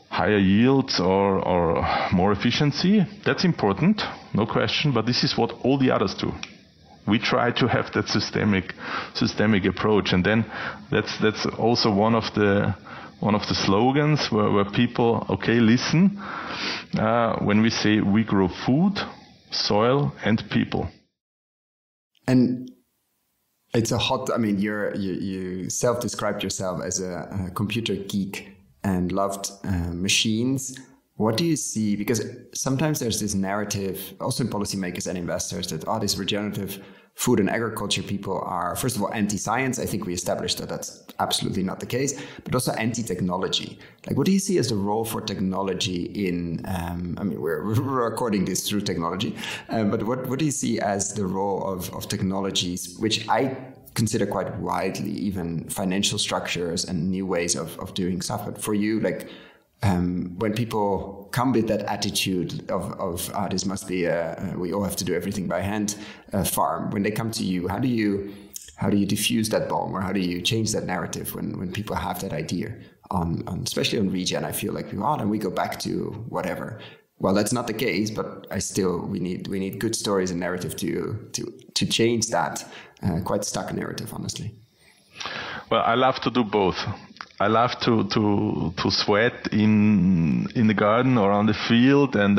higher yields or more efficiency. That's important, no question, but this is what all the others do. We try to have that systemic approach, and then that's also one of the slogans where people, okay, listen, when we say we grow food, soil, and people. And It's a hot, I mean, you self-described yourself as a computer geek and loved machines. What do you see? Because sometimes there's this narrative, also in policymakers and investors, that, these regenerative food and agriculture people are, first of all, anti-science. I think we established that that's absolutely not the case, but also anti-technology. Like, what do you see as the role for technology in, I mean, we're recording this through technology, but what do you see as the role of technologies, which I consider quite widely, even financial structures and new ways of doing stuff. But for you, like, when people come with that attitude of this must be we all have to do everything by hand farm, when they come to you, how do you diffuse that bomb, or how do you change that narrative when people have that idea on especially on regen? I feel like people, then we go back to whatever. Well, that's not the case, but we need good stories and narrative to change that quite stuck narrative, honestly. Well, I love to do both. I love to sweat in the garden or on the field and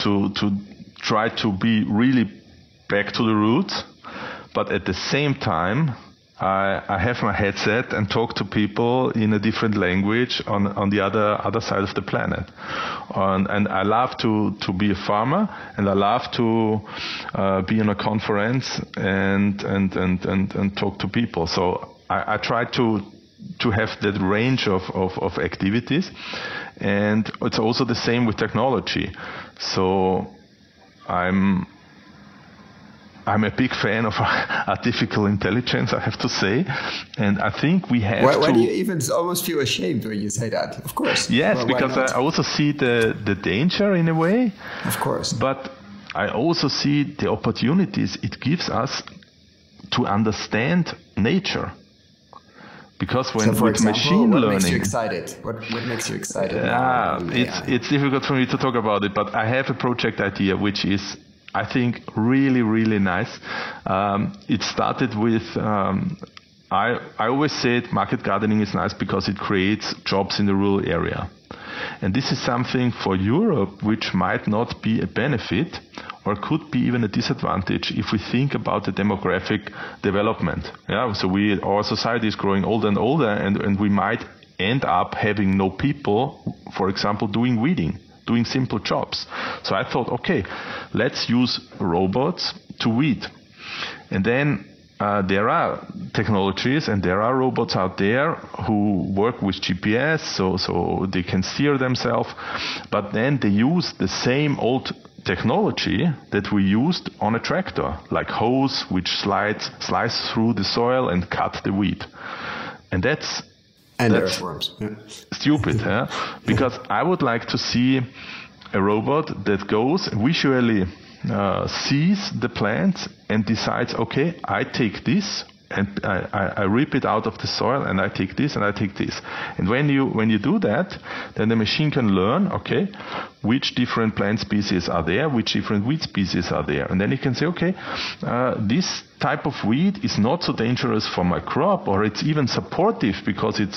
to try to be really back to the roots. But at the same time, I have my headset and talk to people in a different language on the other side of the planet. And I love to be a farmer, and I love to be in a conference and talk to people. So I try to have that range of activities, and it's also the same with technology. So I'm a big fan of artificial intelligence, I have to say, and I think we have Why do you even almost feel ashamed when you say that? Of course. Yes, because I also see the danger in a way. Of course. But I also see the opportunities it gives us to understand nature. Because when with machine learning, what makes you excited? What makes you excited? It's difficult for me to talk about it, but I have a project idea which is, I think, really, really nice. It started with, I always said market gardening is nice because it creates jobs in the rural area. And this is something for Europe which might not be a benefit or could be even a disadvantage if we think about the demographic development. Yeah, so our society is growing older and older, and we might end up having no people, for example, doing weeding, doing simple jobs. So I thought, okay, let's use robots to weed. And then there are technologies and there are robots out there who work with GPS, so they can steer themselves, but then they use the same old technology that we used on a tractor, like hose which slides through the soil and cut the weed. And that's earthworms. Yeah. Stupid, huh? Because I would like to see a robot that goes visually sees the plants and decides, okay, I take this and I rip it out of the soil, and I take this and I take this. And when you do that, then the machine can learn, okay, which different plant species are there, which different weed species are there. And then it can say, okay, this type of weed is not so dangerous for my crop, or it's even supportive because it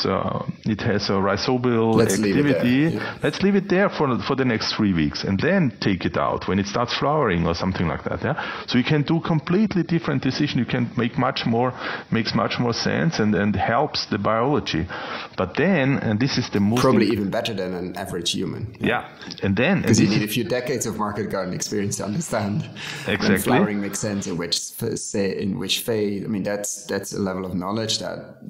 has a rhizobial activity. Yeah. Let's leave it there for the next 3 weeks, and then take it out when it starts flowering or something like that. Yeah. So you can do completely different decision. You can makes much more sense and helps the biology. But then, and this is the most probably even better than an average human. Yeah. And then because you need a few decades of market garden experience to understand exactly when flowering makes sense, in which phase. I mean, that's a level of knowledge that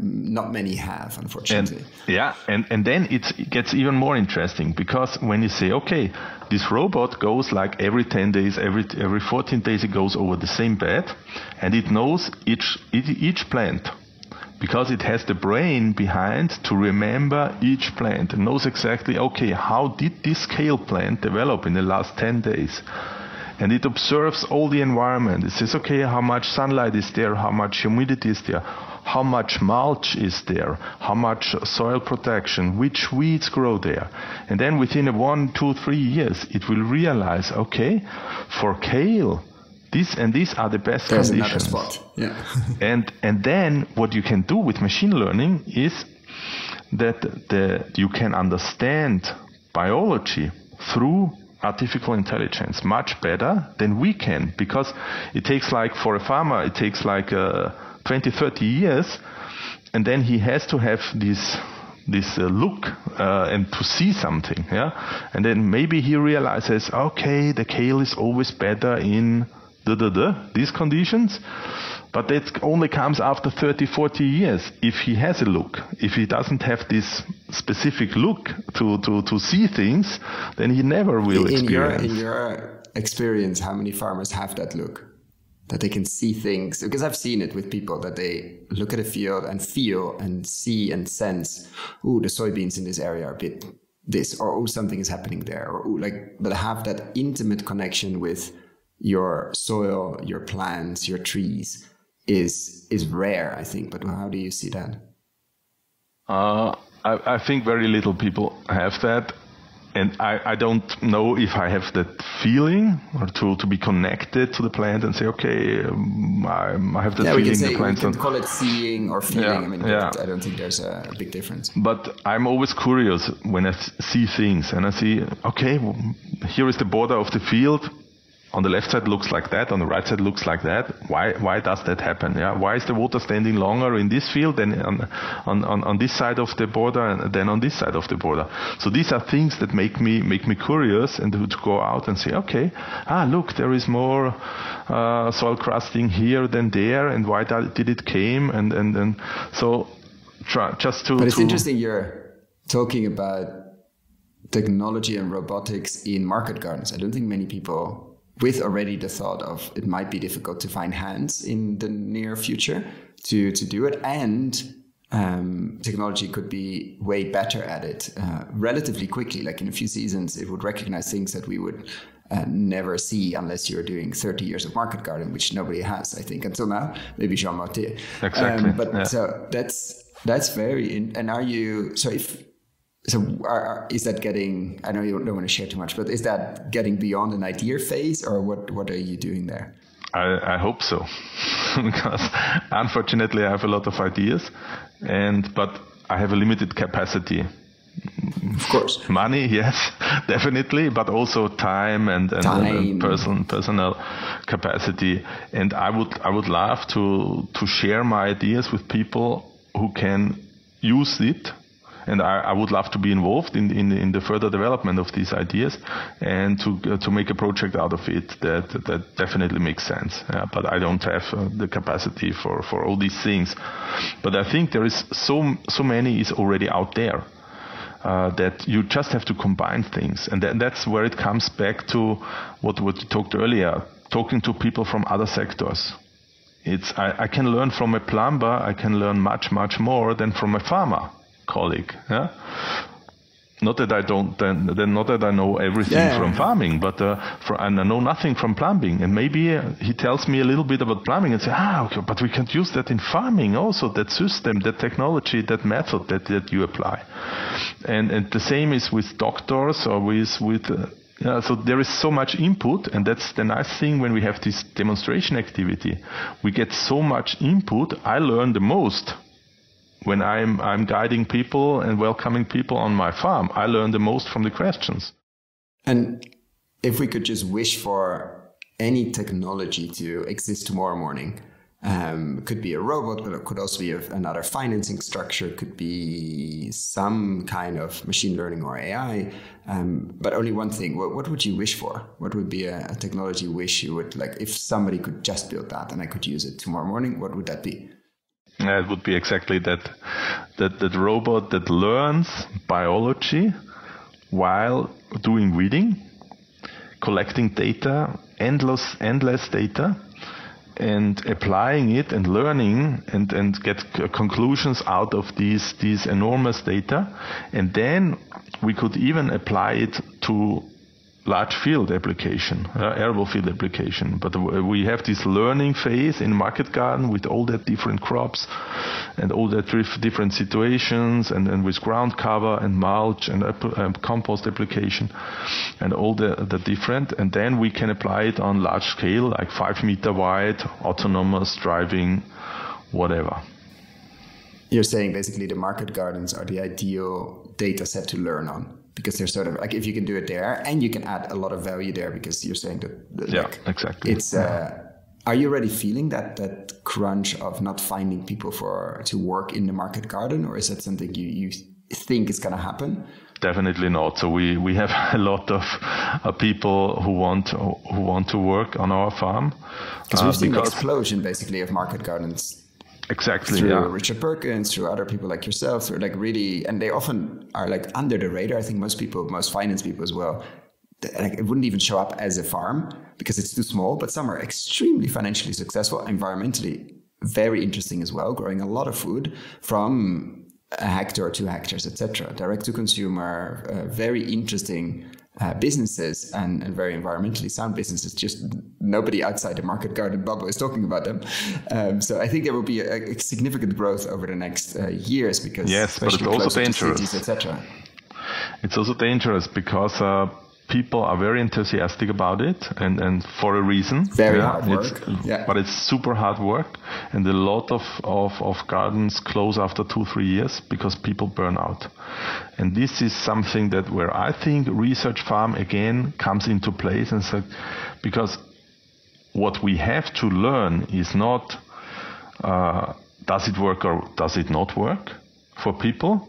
not many have, unfortunately. And then it gets even more interesting, because when you say, okay, this robot goes like every 10 days, every 14 days, it goes over the same bed, and it knows each plant, because it has the brain behind to remember each plant. It knows exactly, okay, how did this kale plant develop in the last 10 days? And it observes all the environment. It says, okay, how much sunlight is there, how much humidity is there, how much mulch is there, how much soil protection, which weeds grow there. And then within 1, 2, 3 years, it will realize, okay, for kale, this and these are the best There's conditions. Another spot. Yeah. and then what you can do with machine learning is that you can understand biology through artificial intelligence much better than we can, because it takes like, for a farmer, it takes like 20, 30 years, and then he has to have this look and to see something, and then maybe he realizes, okay, the kale is always better in these conditions, but it only comes after 30, 40 years. If he has a look, if he doesn't have this specific look to see things, then he never will experience. In your experience, how many farmers have that look? That they can see things? Because I've seen it with people, that they look at a field and feel and see and sense, the soybeans in this area are a bit this, or something is happening there, or but have that intimate connection with your soil, your plants, your trees is rare, I think. But how do you see that? I think very little people have that. And I don't know if I have that feeling, or to be connected to the plant and say, okay, I have that feeling. We can call it seeing or feeling. I don't think there's a big difference. But I'm always curious when I see things, and I see, okay, here is the border of the field. On the left side looks like that, on the right side looks like that. Why does that happen? Why is the water standing longer in this field than on this side of the border and then on this side of the border? So these are things that make me curious, and to go out and say, okay, look, there is more soil crusting here than there, and why did it came? And so try just to. But it's interesting you're talking about technology and robotics in market gardens. I don't think many people, with already the thought of it might be difficult to find hands in the near future to do it, and technology could be way better at it relatively quickly. Like in a few seasons, it would recognize things that we would never see unless you're doing 30 years of market garden, which nobody has, I think, until now. Maybe Jean-Martin. Exactly. So that's very. And are you is that getting, I know you don't want to share too much, but is that getting beyond an idea phase, or what are you doing there? I hope so, because unfortunately I have a lot of ideas, but I have a limited capacity. Of course. Money, yes, definitely, but also time and personal capacity. And I would love to share my ideas with people who can use it. And I would love to be involved in the further development of these ideas, and to make a project out of it that definitely makes sense. But I don't have the capacity for all these things. But I think there is so many is already out there that you just have to combine things, and that's where it comes back to what you talked earlier, talking to people from other sectors. I can learn from a plumber. I can learn much more than from a farmer colleague. Not that I know everything from farming, but and I know nothing from plumbing. And maybe he tells me a little bit about plumbing and say, okay, but we can use that in farming also, that system, that technology, that method that you apply. And the same is with doctors or with so there is so much input, and that's the nice thing when we have this demonstration activity. We get so much input. I learn the most. When I'm guiding people and welcoming people on my farm, I learn the most from the questions. And if we could just wish for any technology to exist tomorrow morning, could be a robot, but it could also be another financing structure, could be some kind of machine learning or AI, but only one thing. What would you wish for? What would be a technology wish you would like, if somebody could just build that and I could use it tomorrow morning, what would that be? It would be exactly that robot that learns biology while doing weeding, collecting data, endless data, and applying it and learning and get conclusions out of these enormous data. And then we could even apply it to large field application, arable field application. But we have this learning phase in market garden with all that different crops and all that different situations, and with ground cover and mulch and compost application and all the different. And then we can apply it on large scale, like 5 meter wide, autonomous driving, whatever. You're saying basically the market gardens are the ideal data set to learn on, because they're sort of like, if you can do it there and you can add a lot of value there, because you're saying that exactly. It's are you already feeling that crunch of not finding people to work in the market garden, or is that something you think is going to happen? Definitely not. So we have a lot of people who want to work on our farm. Because we've seen an explosion basically of market gardens. Exactly. Through Richard Perkins, through other people like yourself, through like really, and they often are like under the radar. I think most finance people as well, like it wouldn't even show up as a farm because it's too small, but some are extremely financially successful, environmentally very interesting as well, growing a lot of food from a hectare, 2 hectares, etc. Direct to consumer, very interesting businesses and very environmentally sound businesses. Just nobody outside the market garden bubble is talking about them. So I think there will be a significant growth over the next years, because but it's also dangerous. Cities, etc. It's also dangerous because people are very enthusiastic about it, and for a reason. Very hard work. But it's super hard work, and a lot of gardens close after 2-3 years because people burn out. And this is something that where I think research farm again comes into place, and so, because what we have to learn is not does it work or does it not work for people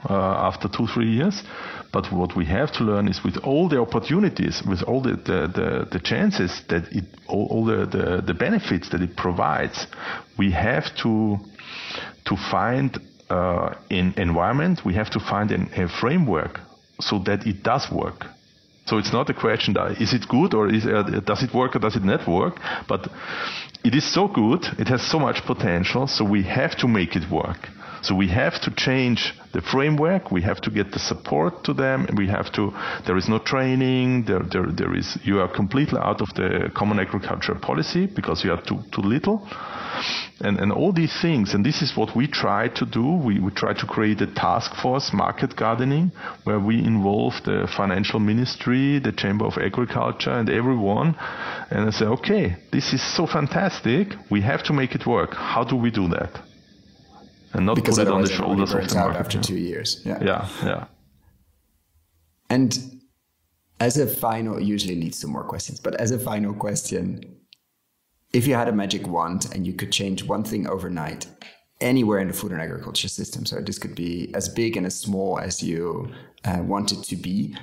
after 2-3 years. But what we have to learn is, with all the opportunities, with all the chances that all the benefits that it provides, we have to find an environment, we have to find a framework so that it does work. So it's not a question that is it good or does it work or does it not work, but it is so good, it has so much potential, so we have to make it work. So we have to change the framework. We have to get the support to them. We have to. There is no training. There is. You are completely out of the common agricultural policy because you are too little, and all these things. And this is what we try to do. We try to create a task force, market gardening, where we involve the financial ministry, the Chamber of Agriculture, and everyone. And I say, okay, this is so fantastic. We have to make it work. How do we do that? And not because put it on the shoulders of the market. After 2 years. Yeah. And as a final, usually leads to more questions, but as a final question, if you had a magic wand and you could change one thing overnight, anywhere in the food and agriculture system, so this could be as big and as small as you want it to be,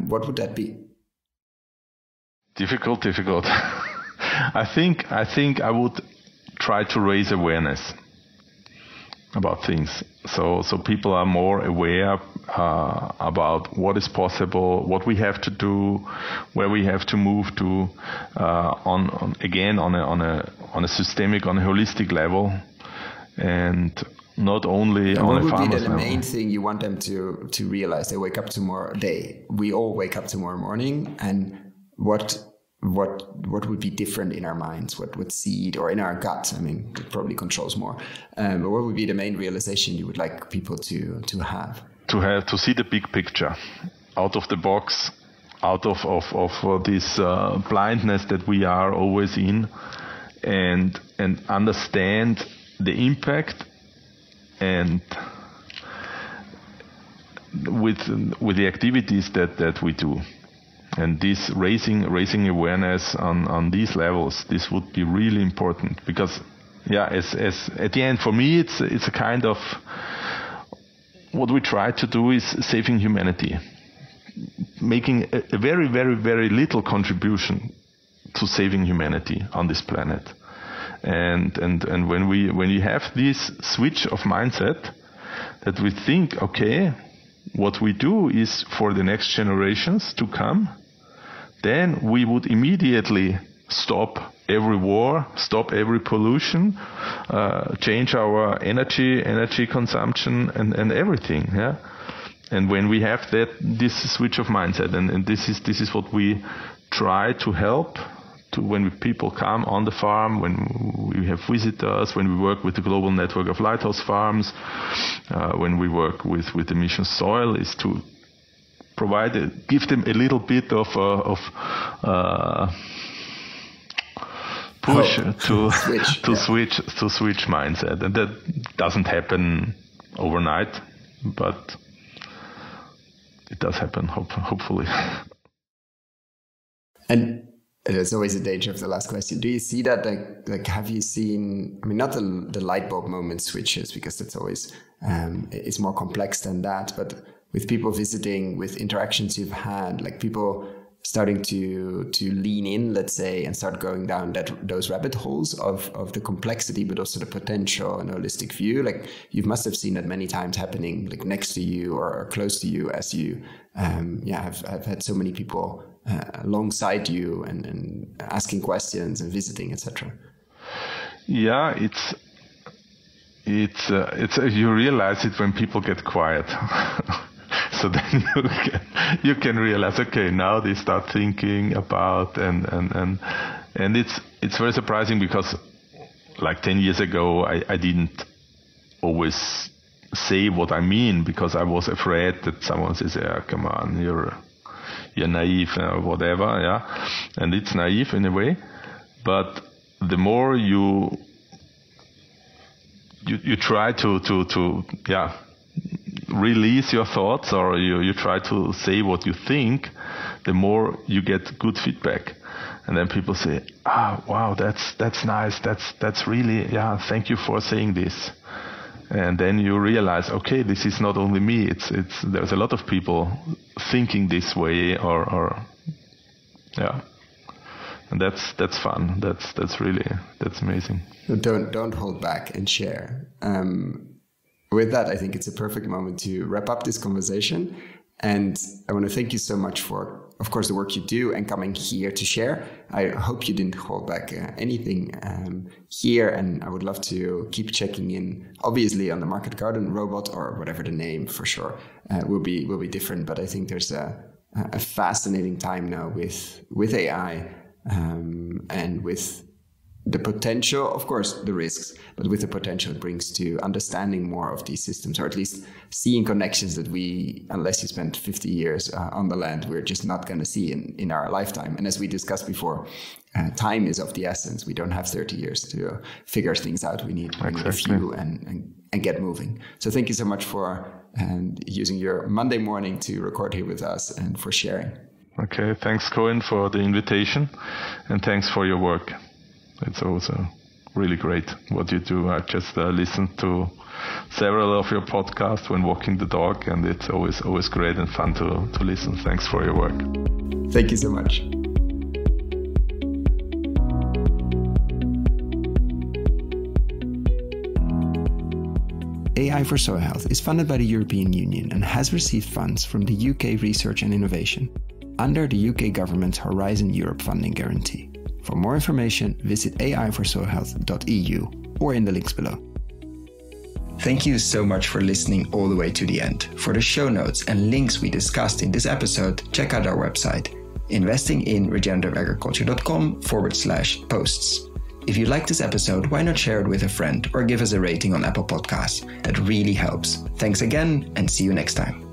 what would that be? Difficult. I think I would try to raise awareness about things, so people are more aware about what is possible, what we have to do, where we have to move to, on a systemic, on a holistic level, and not only on a farmer's level. What would be the main thing you want them to realize? We all wake up tomorrow morning, and what would be different in our minds? What would seed, or in our gut? I mean, it probably controls more. But what would be the main realization you would like people to have? To see the big picture, out of the box, out of this blindness that we are always in, and understand the impact, and with the activities that we do. And this raising awareness on these levels, this would be really important, because as at the end, for me, it's a kind of, what we try to do is saving humanity, making a very, very, very little contribution to saving humanity on this planet. And when you have this switch of mindset, that we think, okay, what we do is for the next generations to come, then we would immediately stop every war, stop every pollution, change our energy consumption and everything. Yeah. And when we have this switch of mindset, and this is what we try to help to when people come on the farm, when we have visitors, when we work with the global network of lighthouse farms, when we work with the Mission Soil, is to give them a little bit of push to switch mindset, and that doesn't happen overnight, but it does happen, hopefully. And there's always a danger of the last question. Do you see that, like have you seen, I mean, not the light bulb moment switches, because that's always, it's more complex than that, but with people visiting, with interactions you've had, like people starting to lean in, let's say, and start going down those rabbit holes of the complexity, but also the potential and holistic view. Like you must have seen that many times happening, like next to you or close to you, as you have had so many people alongside you and asking questions and visiting, etc. Yeah, it's you realize it when people get quiet. So then you can realize, okay, now they start thinking about and it's very surprising, because like 10 years ago I didn't always say what I mean, because I was afraid that someone says, yeah, come on, you're naive or whatever, yeah, and it's naive in a way, but the more you try to release your thoughts, or you try to say what you think, the more you get good feedback. And then people say, wow, that's nice, that's really, yeah, thank you for saying this. And then you realize, okay, this is not only me, there's a lot of people thinking this way, or yeah. And that's fun. That's amazing. Don't hold back and share. With that, I think it's a perfect moment to wrap up this conversation. And I want to thank you so much for, of course, the work you do and coming here to share. I hope you didn't hold back anything here. And I would love to keep checking in, obviously, on the Market Garden robot, or whatever the name for sure will be different. But I think there's a fascinating time now with AI and with the potential, of course, the risks, but with the potential it brings to understanding more of these systems, or at least seeing connections that we, unless you spend 50 years on the land, we're just not going to see in our lifetime. And as we discussed before, time is of the essence. We don't have 30 years to figure things out. We need a few and get moving. So thank you so much for using your Monday morning to record here with us and for sharing. Okay, thanks, Cohen, for the invitation, and thanks for your work. It's also really great what you do. I just listened to several of your podcasts when walking the dog, and it's always great and fun to listen. Thanks for your work. Thank you so much. AI for Soil Health is funded by the European Union and has received funds from the UK Research and Innovation under the UK government's Horizon Europe funding guarantee. For more information, visit aiforsoilhealth.eu or in the links below. Thank you so much for listening all the way to the end. For the show notes and links we discussed in this episode, check out our website, investinginregenerativeagriculture.com/posts. If you like this episode, why not share it with a friend or give us a rating on Apple Podcasts? That really helps. Thanks again, and see you next time.